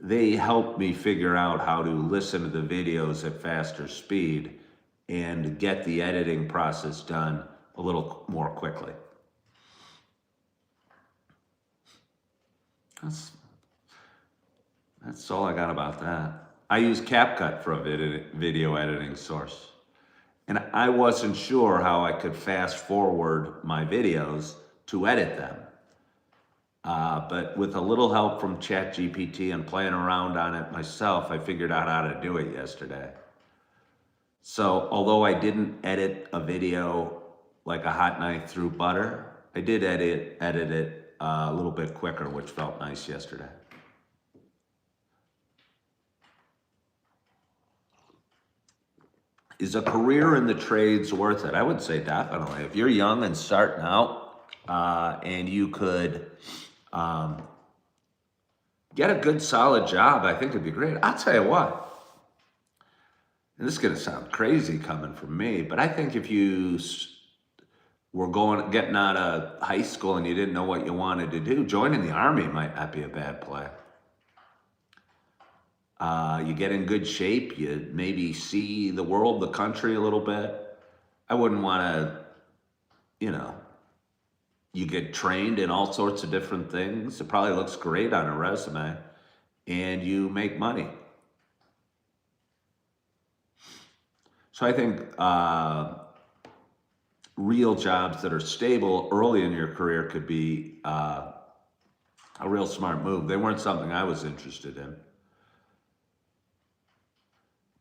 they helped me figure out how to listen to the videos at faster speed and get the editing process done a little more quickly. That's all I got about that. I use CapCut for a video editing source. And I wasn't sure how I could fast forward my videos to edit them. But with a little help from ChatGPT and playing around on it myself, I figured out how to do it yesterday. So although I didn't edit a video like a hot knife through butter, I did edit it a little bit quicker, which felt nice yesterday. Is a career in the trades worth it? I would say definitely. If you're young and starting out, and you could get a good solid job, I think it'd be great. I'll tell you what, and this is gonna sound crazy coming from me, but I think if you were getting out of high school and you didn't know what you wanted to do, joining the army might not be a bad play. You get in good shape, you maybe see the world, the country a little bit. I wouldn't want to, you get trained in all sorts of different things. It probably looks great on a resume, and you make money. So I think real jobs that are stable early in your career could be a real smart move. They weren't something I was interested in.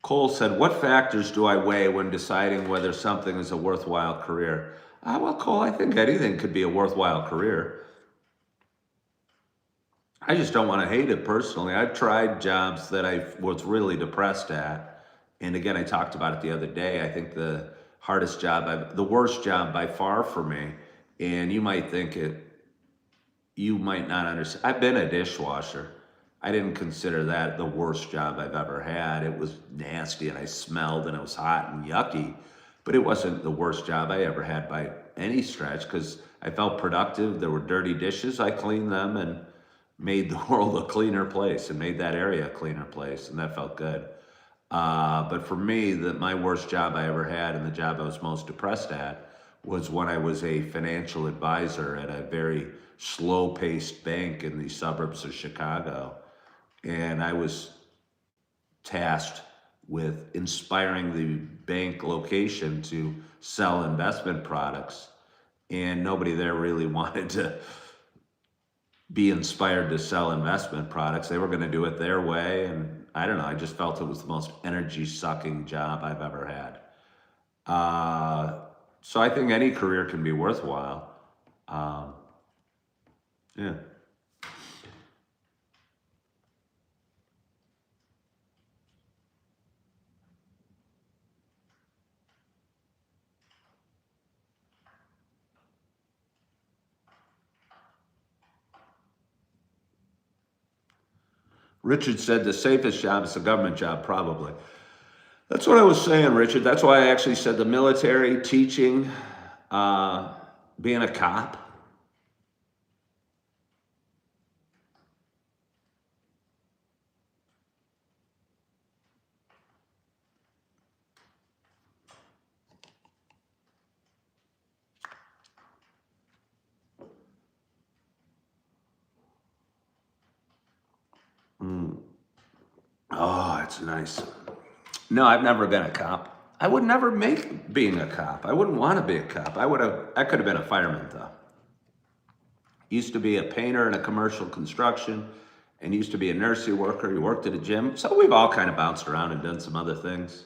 Cole said, what factors do I weigh when deciding whether something is a worthwhile career? Well, Cole, I think anything could be a worthwhile career. I just don't want to hate it personally. I've tried jobs that I was really depressed at. And again, I talked about it the other day. I think the worst job by far for me, and you might think you might not understand. I've been a dishwasher. I didn't consider that the worst job I've ever had. It was nasty and I smelled and it was hot and yucky, but it wasn't the worst job I ever had by any stretch because I felt productive. There were dirty dishes. I cleaned them and made the world a cleaner place and made that area a cleaner place, and that felt good. But for me, my worst job I ever had and the job I was most depressed at was when I was a financial advisor at a very slow-paced bank in the suburbs of Chicago. And I was tasked with inspiring the bank location to sell investment products. And nobody there really wanted to be inspired to sell investment products. They were going to do it their way. And I don't know, I just felt it was the most energy-sucking job I've ever had. So I think any career can be worthwhile. Yeah. Richard said the safest job is the government job, probably. That's what I was saying, Richard. That's why I actually said the military, teaching, being a cop. Oh, it's nice. No, I've never been a cop. I would never make being a cop. I wouldn't want to be a cop. I could have been a fireman though. Used to be a painter in a commercial construction and used to be a nursery worker. He worked at a gym. So we've all kind of bounced around and done some other things.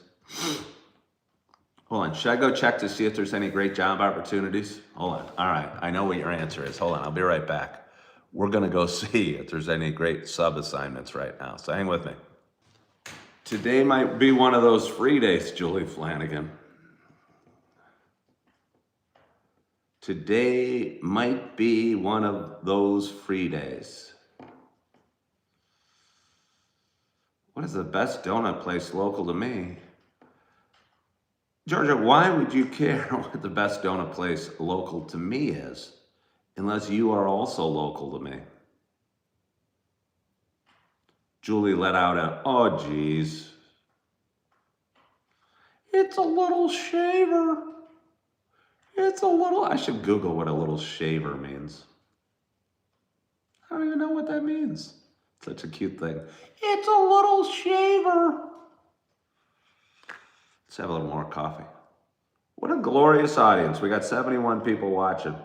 Hold on, should I go check to see if there's any great job opportunities? Hold on, all right, I know what your answer is. Hold on, I'll be right back. We're gonna go see if there's any great sub assignments right now, so hang with me. Today might be one of those free days, Julie Flanagan. Today might be one of those free days. What is the best donut place local to me? Georgia, why would you care what the best donut place local to me is, unless you are also local to me? Julie let out a, oh geez. It's a little shaver. I should Google what a little shaver means. I don't even know what that means. Such a cute thing. It's a little shaver. Let's have a little more coffee. What a glorious audience. We got 71 people watching.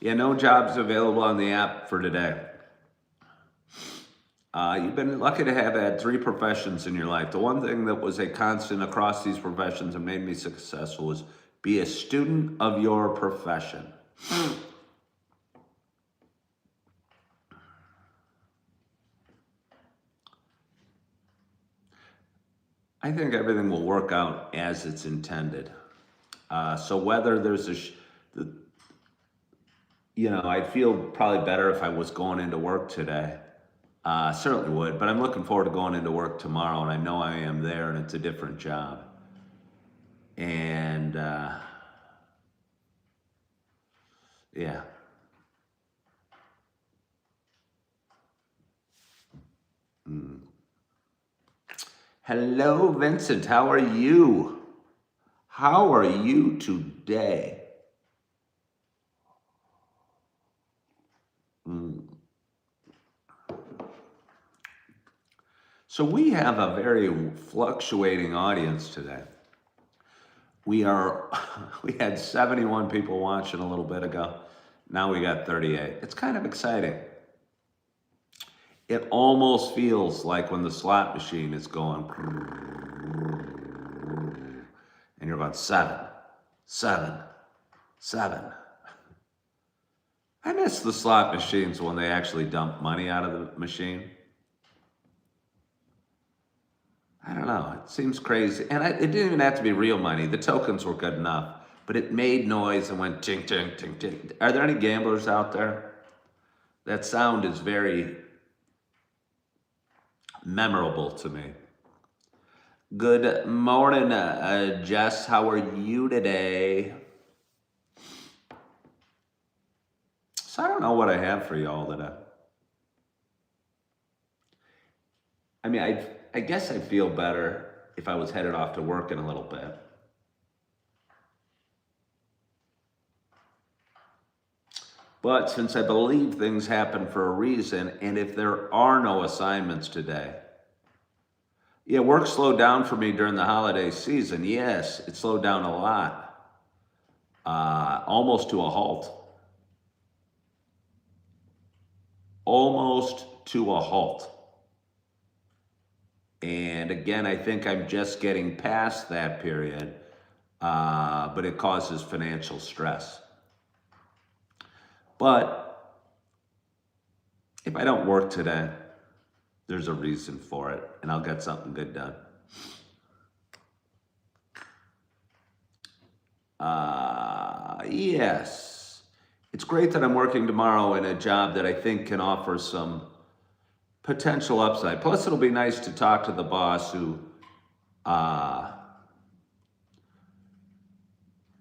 Yeah, no jobs available on the app for today. You've been lucky to have had 3 professions in your life. The one thing that was a constant across these professions and made me successful was be a student of your profession. I think everything will work out as it's intended. So whether there's I'd feel probably better if I was going into work today. Certainly would, but I'm looking forward to going into work tomorrow, and I know I am there, and it's a different job. And yeah. Hello, Vincent. How are you? How are you today? So we have a very fluctuating audience today. We had 71 people watching a little bit ago. Now we got 38. It's kind of exciting. It almost feels like when the slot machine is going, and you're going 7, 7, 7. I miss the slot machines when they actually dump money out of the machine. I don't know, it seems crazy. And it didn't even have to be real money. The tokens were good enough, but it made noise and went ting, ting, ting, ting. Are there any gamblers out there? That sound is very memorable to me. Good morning, Jess. How are you today? So I don't know what I have for y'all today. I mean, I guess I'd feel better if I was headed off to work in a little bit. But since I believe things happen for a reason, and if there are no assignments today, yeah, work slowed down for me during the holiday season. Yes, it slowed down a lot, almost to a halt. Almost to a halt. And again, I think I'm just getting past that period, but it causes financial stress. But if I don't work today, there's a reason for it, and I'll get something good done. Yes, it's great that I'm working tomorrow in a job that I think can offer some potential upside. Plus, it'll be nice to talk to the boss who,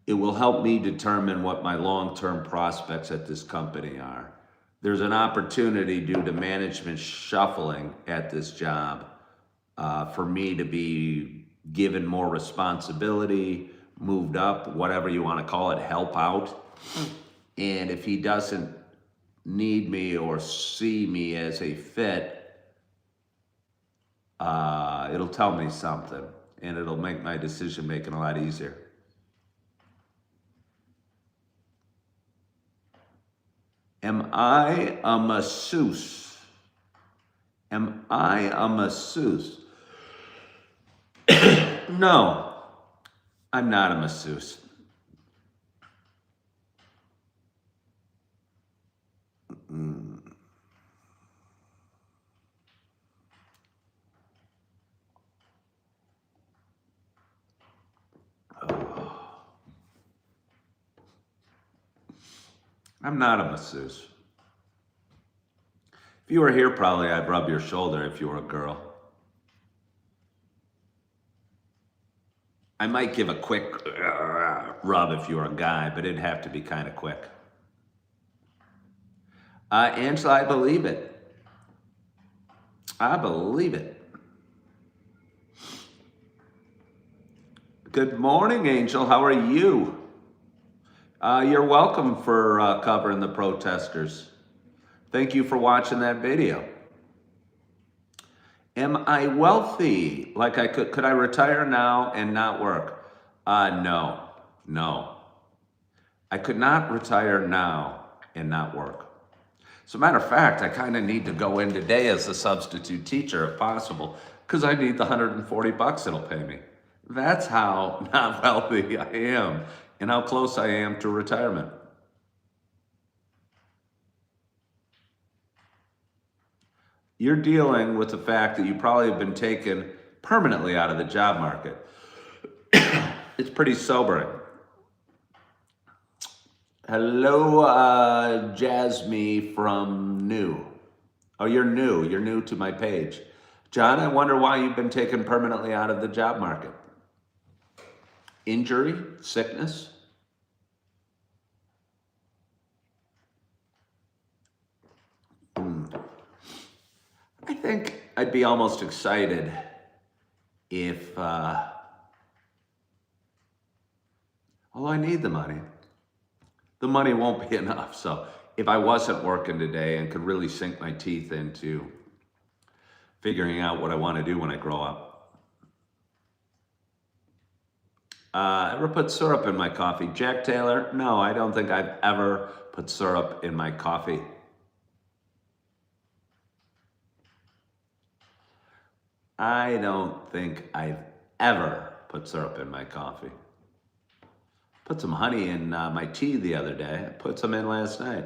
it will help me determine what my long-term prospects at this company are. There's an opportunity due to management shuffling at this job for me to be given more responsibility, moved up, whatever you want to call it, help out. And if he doesn't need me or see me as a fit, it'll tell me something, and it'll make my decision making a lot easier. Am I a masseuse? Am I a masseuse? No, I'm not a masseuse. I'm not a masseuse. If you were here, probably I'd rub your shoulder if you were a girl. I might give a quick rub if you were a guy, but it'd have to be kind of quick. Angela, I believe it. I believe it. Good morning, Angel. How are you? You're welcome for covering the protesters. Thank you for watching that video. Am I wealthy? Like could I retire now and not work? No. I could not retire now and not work. As a matter of fact, I kind of need to go in today as a substitute teacher if possible, because I need the $140 it'll pay me. That's how not wealthy I am and how close I am to retirement. You're dealing with the fact that you probably have been taken permanently out of the job market. It's pretty sobering. Hello, Jasmine from New. Oh, you're new. You're new to my page. John, I wonder why you've been taken permanently out of the job market. Injury? Sickness? I think I'd be almost excited if, although I need the money won't be enough. So if I wasn't working today and could really sink my teeth into figuring out what I want to do when I grow up. Ever put syrup in my coffee? Jack Taylor? No, I don't think I've ever put syrup in my coffee. I don't think I've ever put syrup in my coffee. Put some honey in my tea the other day. I put some in last night.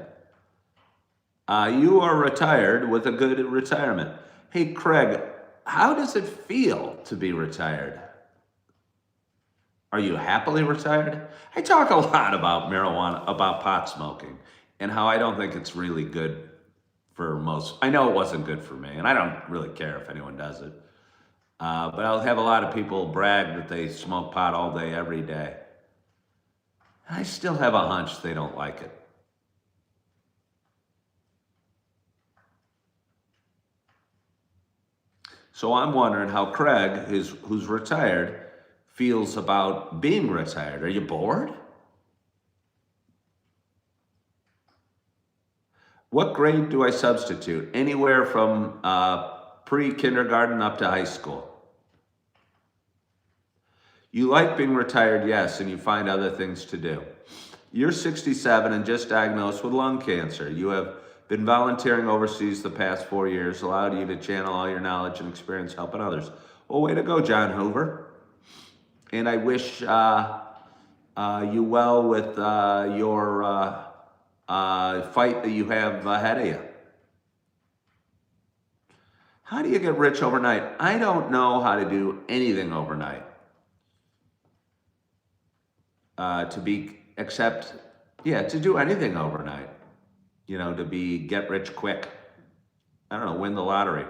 You are retired with a good retirement. Hey, Craig, how does it feel to be retired? Are you happily retired? I talk a lot about marijuana, about pot smoking, and how I don't think it's really good for most. I know it wasn't good for me, and I don't really care if anyone does it. But I'll have a lot of people brag that they smoke pot all day, every day. I still have a hunch they don't like it. So I'm wondering how Craig, who's retired, feels about being retired. Are you bored? What grade do I substitute? Anywhere from pre-kindergarten up to high school. You like being retired, yes, and you find other things to do. You're 67 and just diagnosed with lung cancer. You have been volunteering overseas the past 4 years, allowed you to channel all your knowledge and experience helping others. Well, way to go, John Hoover. And I wish you well with your fight that you have ahead of you. How do you get rich overnight? I don't know how to do anything overnight. To do anything overnight. Get rich quick. I don't know, win the lottery.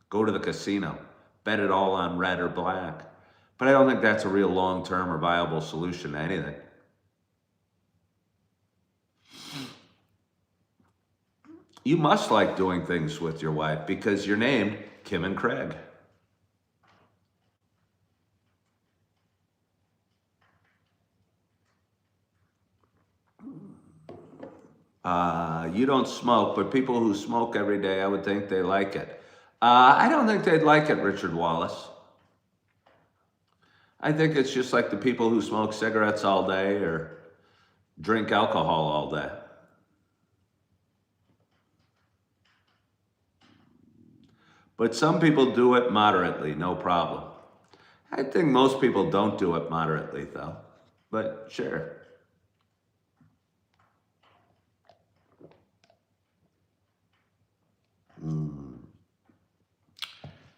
Go to the casino. Bet it all on red or black. But I don't think that's a real long-term or viable solution to anything. You must like doing things with your wife because you're named Kim and Craig. You don't smoke, but people who smoke every day, I would think they like it. I don't think they'd like it, Richard Wallace. I think it's just like the people who smoke cigarettes all day or drink alcohol all day. But some people do it moderately, no problem. I think most people don't do it moderately, though. But sure.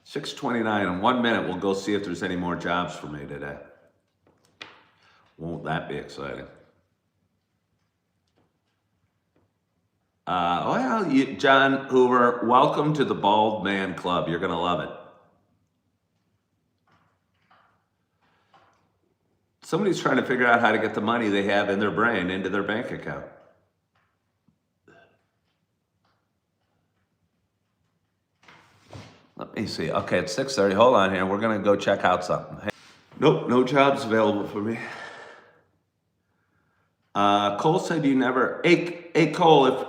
6:29. In 1 minute, we'll go see if there's any more jobs for me today. Won't that be exciting? John Hoover, welcome to the Bald Man Club. You're going to love it. Somebody's trying to figure out how to get the money they have in their brain into their bank account. Let me see. Okay, it's 6:30. Hold on here. We're going to go check out something. Hey. Nope, no jobs available for me. Cole said you never... Hey, Cole, if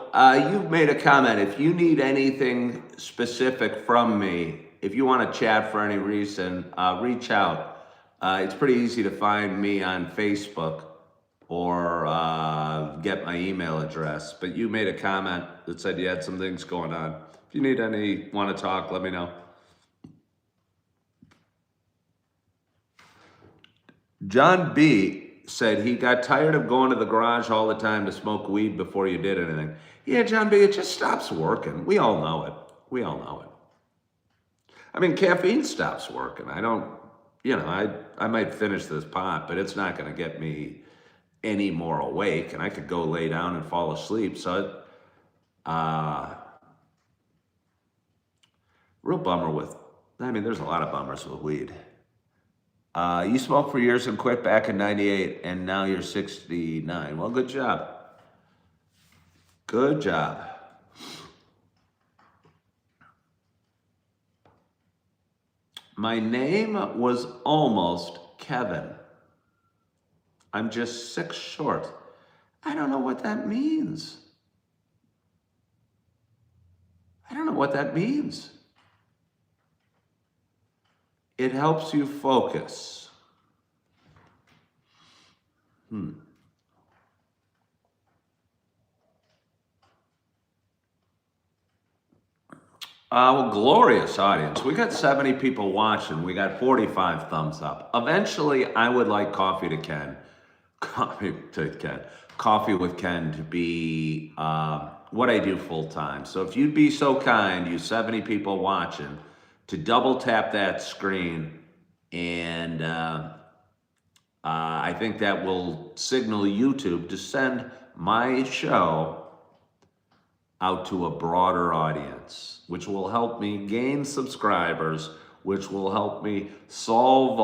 you've made a comment, if you need anything specific from me, if you want to chat for any reason, reach out. It's pretty easy to find me on Facebook. or get my email address. But you made a comment that said you had some things going on. If you want to talk, let me know. John B said he got tired of going to the garage all the time to smoke weed before you did anything. Yeah, John B, it just stops working. We all know it. We all know it. I mean, caffeine stops working. I don't, I might finish this pot, but it's not going to get me any more awake, and I could go lay down and fall asleep. So, real bummer there's a lot of bummers with weed. You smoked for years and quit back in 98, and now you're 69. Well, good job. Good job. My name was almost Kevin. I'm just 6 short. I don't know what that means. I don't know what that means. It helps you focus. Well, glorious audience. We got 70 people watching. We got 45 thumbs up. Eventually, I would like Coffee with Ken to be what I do full time. So if you'd be so kind, you 70 people watching, to double tap that screen, and I think that will signal YouTube to send my show out to a broader audience, which will help me gain subscribers, which will help me solve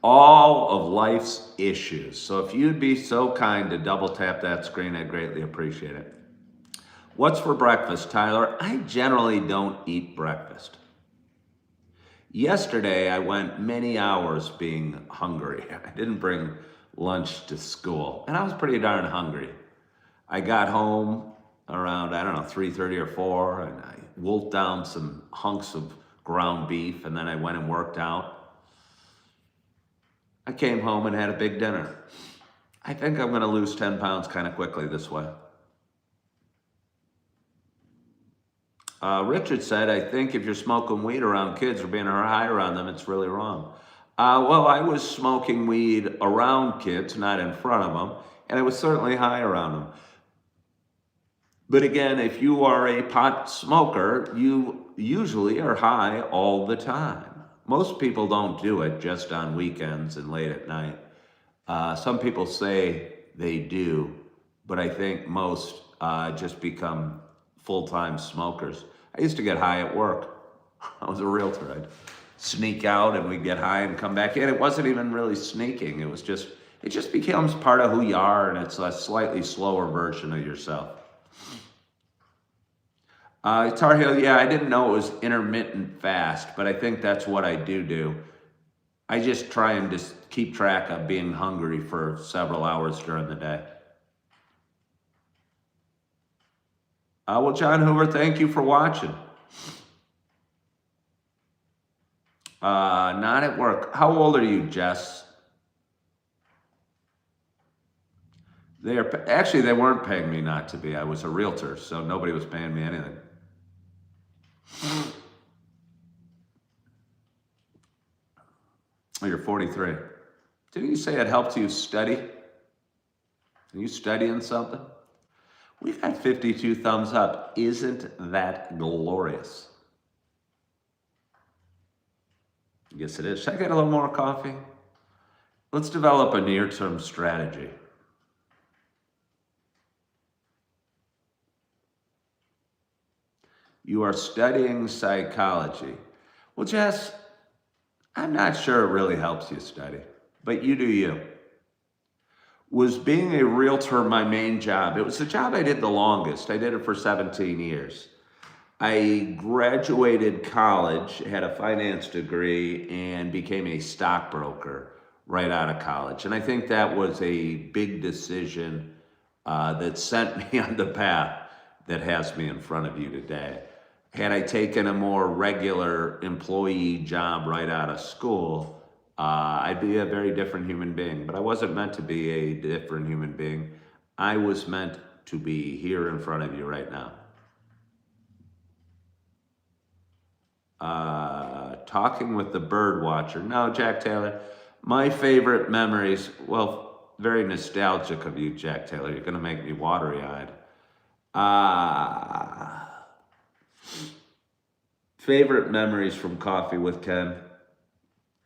all of life's issues. So if you'd be so kind to double tap that screen, I'd greatly appreciate it. What's for breakfast, Tyler? I generally don't eat breakfast. Yesterday, I went many hours being hungry. I didn't bring lunch to school, and I was pretty darn hungry. I got home around, 3:30 or 4, and I wolfed down some hunks of ground beef, and then I went and worked out. I came home and had a big dinner. I think I'm gonna lose 10 pounds kind of quickly this way. Richard said, I think if you're smoking weed around kids or being high around them, it's really wrong. Well, I was smoking weed around kids, not in front of them, and I was certainly high around them. But again, if you are a pot smoker, you usually are high all the time. Most people don't do it just on weekends and late at night. Some people say they do, but I think most just become full-time smokers. I used to get high at work. I was a realtor. I'd sneak out and we'd get high and come back in. It wasn't even really sneaking. It just becomes part of who you are, and it's a slightly slower version of yourself. Tar Heel, yeah, I didn't know it was intermittent fast, but I think that's what I do. I just try and just keep track of being hungry for several hours during the day. Well, John Hoover, thank you for watching. Not at work. How old are you, Jess? They weren't paying me not to be. I was a realtor, so nobody was paying me anything. Oh, you're 43. Didn't you say it helps you study? Are you studying something? We've got 52 thumbs up. Isn't that glorious? Yes, it is. Should I get a little more coffee? Let's develop a near-term strategy. You are studying psychology. Well, Jess, I'm not sure it really helps you study, but you do you. Was being a realtor my main job? It was the job I did the longest. I did it for 17 years. I graduated college, had a finance degree, and became a stockbroker right out of college. And I think that was a big decision that sent me on the path that has me in front of you today. Had I taken a more regular employee job right out of school, I'd be a very different human being, but I wasn't meant to be a different human being. I was meant to be here in front of you right now. Talking with the bird watcher. No, Jack Taylor. My favorite memories, well, very nostalgic of you, Jack Taylor. You're going to make me watery-eyed. Favorite memories from Coffee with Ken.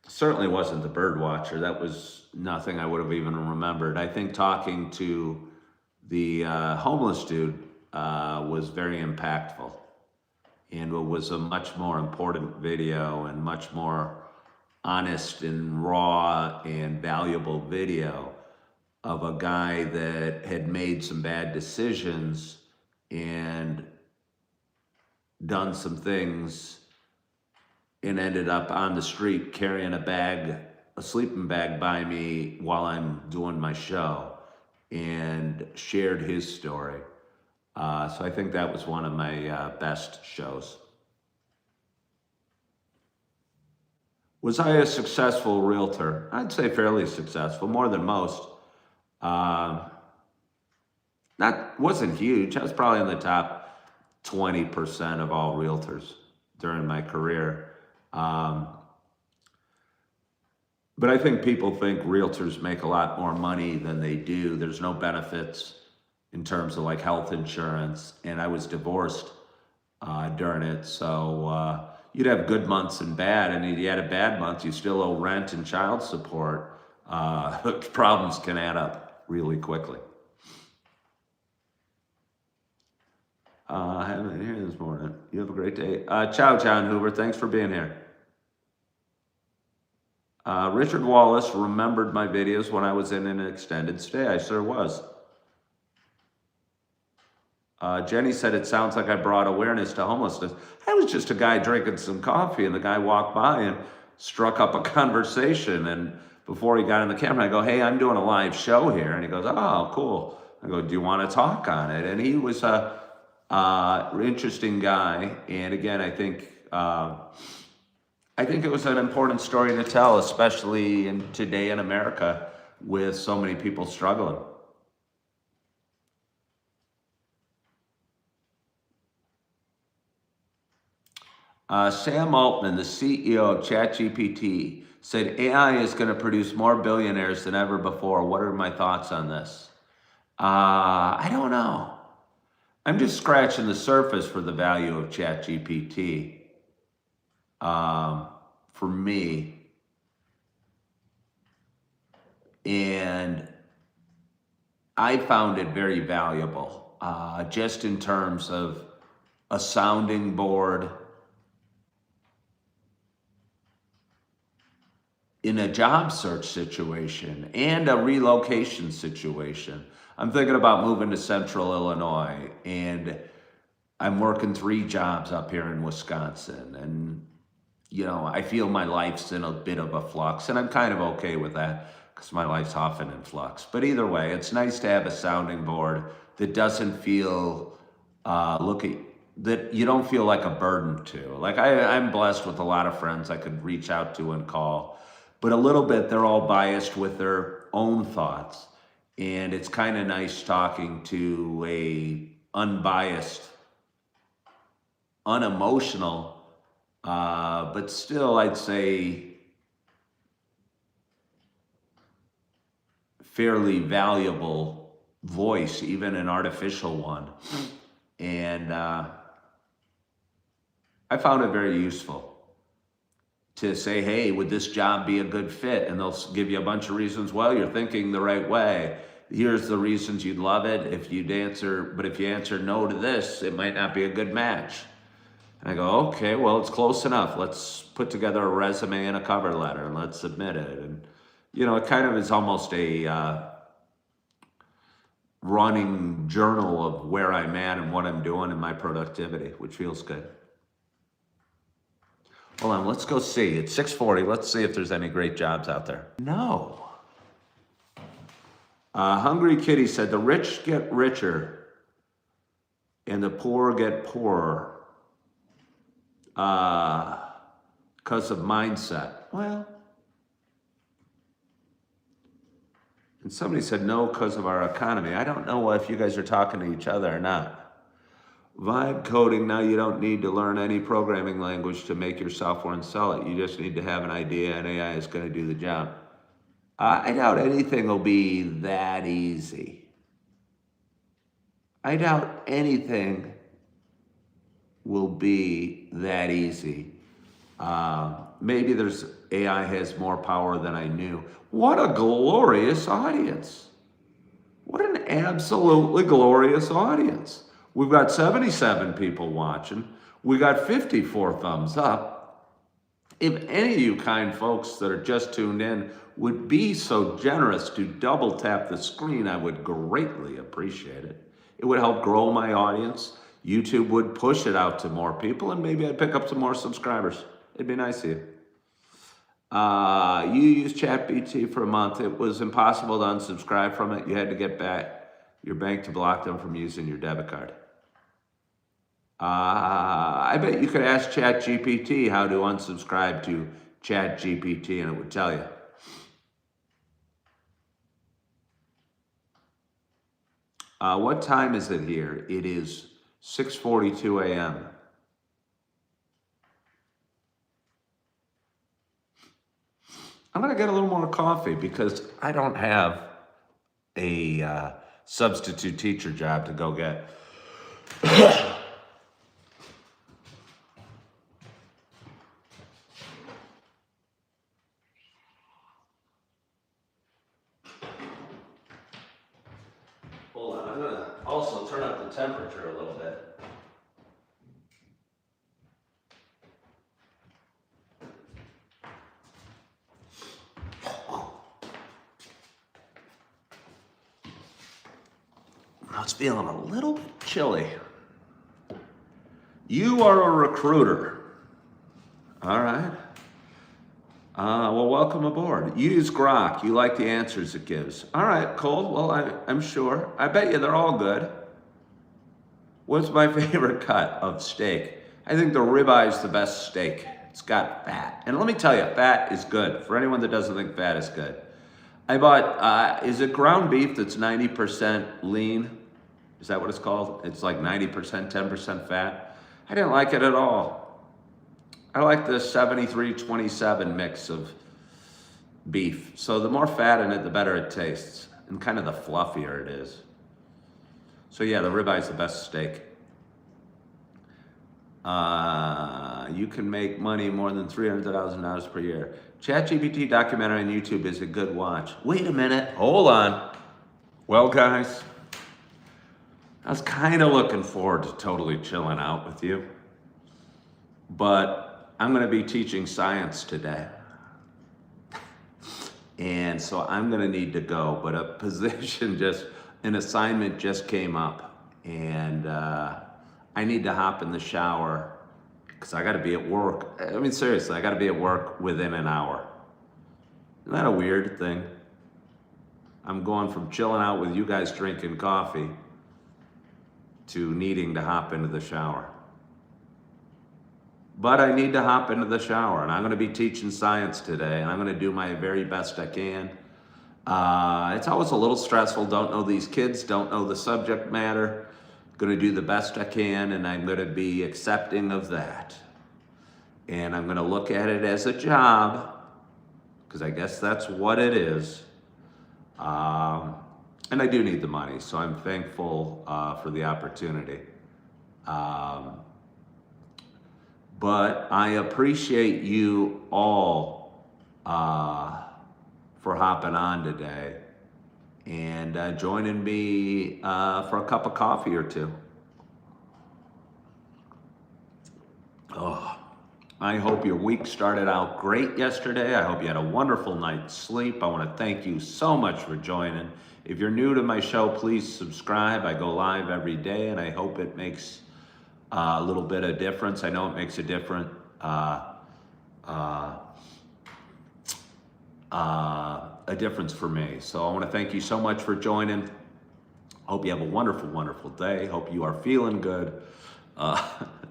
Certainly wasn't the bird watcher. That was nothing I would have even remembered. I think talking to the homeless dude was very impactful. And it was a much more important video and much more honest and raw and valuable video of a guy that had made some bad decisions and done some things and ended up on the street carrying a sleeping bag by me while I'm doing my show, and shared his story. So I think that was one of my best shows. Was I a successful realtor? I'd say fairly successful, more than most. Wasn't huge. I was probably in the top 20% of all realtors during my career. But I think people think realtors make a lot more money than they do. There's no benefits in terms of like health insurance, and I was divorced during it, so you'd have good months and bad, and if you had a bad month, you still owe rent and child support. Problems can add up really quickly. I haven't been here this morning. You have a great day. Ciao, John Hoover. Thanks for being here. Richard Wallace remembered my videos when I was in an extended stay. I sure was. Jenny said, it sounds like I brought awareness to homelessness. I was just a guy drinking some coffee, and the guy walked by and struck up a conversation. And before he got in the camera, I go, hey, I'm doing a live show here. And he goes, oh, cool. I go, do you want to talk on it? And he was a interesting guy. And again, I think it was an important story to tell, especially today in America with so many people struggling. Sam Altman, the CEO of ChatGPT, said AI is going to produce more billionaires than ever before. What are my thoughts on this? I don't know. I'm just scratching the surface for the value of ChatGPT. For me, and I found it very valuable, just in terms of a sounding board in a job search situation and a relocation situation. I'm thinking about moving to Central Illinois, and I'm working 3 jobs up here in Wisconsin, and I feel my life's in a bit of a flux, and I'm kind of okay with that because my life's often in flux. But either way, it's nice to have a sounding board that doesn't feel, that you don't feel like a burden to. Like I'm blessed with a lot of friends I could reach out to and call, but a little bit they're all biased with their own thoughts. And it's kind of nice talking to a unbiased, unemotional, but still, I'd say, fairly valuable voice, even an artificial one. And I found it very useful to say, hey, would this job be a good fit? And they'll give you a bunch of reasons. Well, you're thinking the right way. Here's the reasons you'd love it. If you answer no to this, it might not be a good match. And I go, okay, well, it's close enough. Let's put together a resume and a cover letter and let's submit it. And, it kind of is almost a running journal of where I'm at and what I'm doing and my productivity, which feels good. Hold on, let's go see. It's 6:40. Let's see if there's any great jobs out there. No. Hungry Kitty said, the rich get richer and the poor get poorer because of mindset. Well, And somebody said no because of our economy. I don't know if you guys are talking to each other or not. Vibe coding, now you don't need to learn any programming language to make your software and sell it. You just need to have an idea and AI is going to do the job. I doubt anything will be that easy. I doubt anything will be that easy. Maybe AI has more power than I knew. What a glorious audience. What an absolutely glorious audience. We've got 77 people watching. We got 54 thumbs up. If any of you kind folks that are just tuned in would be so generous to double tap the screen, I would greatly appreciate it. It would help grow my audience. YouTube would push it out to more people, and maybe I'd pick up some more subscribers. It'd be nice of you. You used ChatGPT for a month. It was impossible to unsubscribe from it. You had to get back your bank to block them from using your debit card. I bet you could ask ChatGPT how to unsubscribe to ChatGPT and it would tell you. What time is it here? It is 6:42 a.m. I'm going to get a little more coffee because I don't have a substitute teacher job to go get. Hold on, I'm going to also turn up the temperature a little bit. It's feeling a little bit chilly. You are a recruiter. All right. Well, welcome aboard. You use Grok. You like the answers it gives. All right, Cole. Well, I'm sure. I bet you they're all good. What's my favorite cut of steak? I think the ribeye is the best steak. It's got fat. And let me tell you, fat is good. For anyone that doesn't think fat is good. I bought, is it ground beef that's 90% lean? Is that what it's called? It's like 90%, 10% fat. I didn't like it at all. I like the 73-27 mix of beef. So the more fat in it, the better it tastes. And kind of the fluffier it is. So yeah, the ribeye is the best steak. You can make money more than $300,000 per year. ChatGPT documentary on YouTube is a good watch. Wait a minute, hold on. Well, guys, I was kind of looking forward to totally chilling out with you, but I'm going to be teaching science today. And so I'm going to need to go, but an assignment just came up and I need to hop in the shower because I got to be at work. I mean, seriously, I got to be at work within an hour. Isn't that a weird thing? I'm going from chilling out with you guys drinking coffee to needing to hop into the shower. But I need to hop into the shower, and I'm going to be teaching science today, and I'm going to do my very best I can. It's always a little stressful. Don't know these kids, don't know the subject matter. Going to do the best I can, and I'm going to be accepting of that. And I'm going to look at it as a job, because I guess that's what it is. And I do need the money, so I'm thankful for the opportunity. But I appreciate you all for hopping on today and joining me for a cup of coffee or two. Oh, I hope your week started out great yesterday. I hope you had a wonderful night's sleep. I want to thank you so much for joining. If you're new to my show, please subscribe. I go live every day, and I hope it makes a little bit of difference. I know it makes a difference for me. So I want to thank you so much for joining. Hope you have a wonderful, wonderful day. Hope you are feeling good.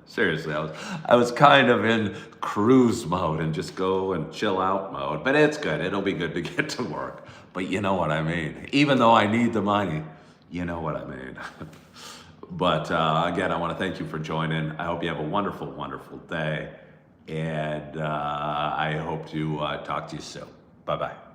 Seriously, I was kind of in cruise mode and just go and chill out mode, but it's good. It'll be good to get to work. but you know what I mean. Even though I need the money, you know what I mean. But again, I want to thank you for joining. I hope you have a wonderful, wonderful day. And I hope to talk to you soon. Bye-bye.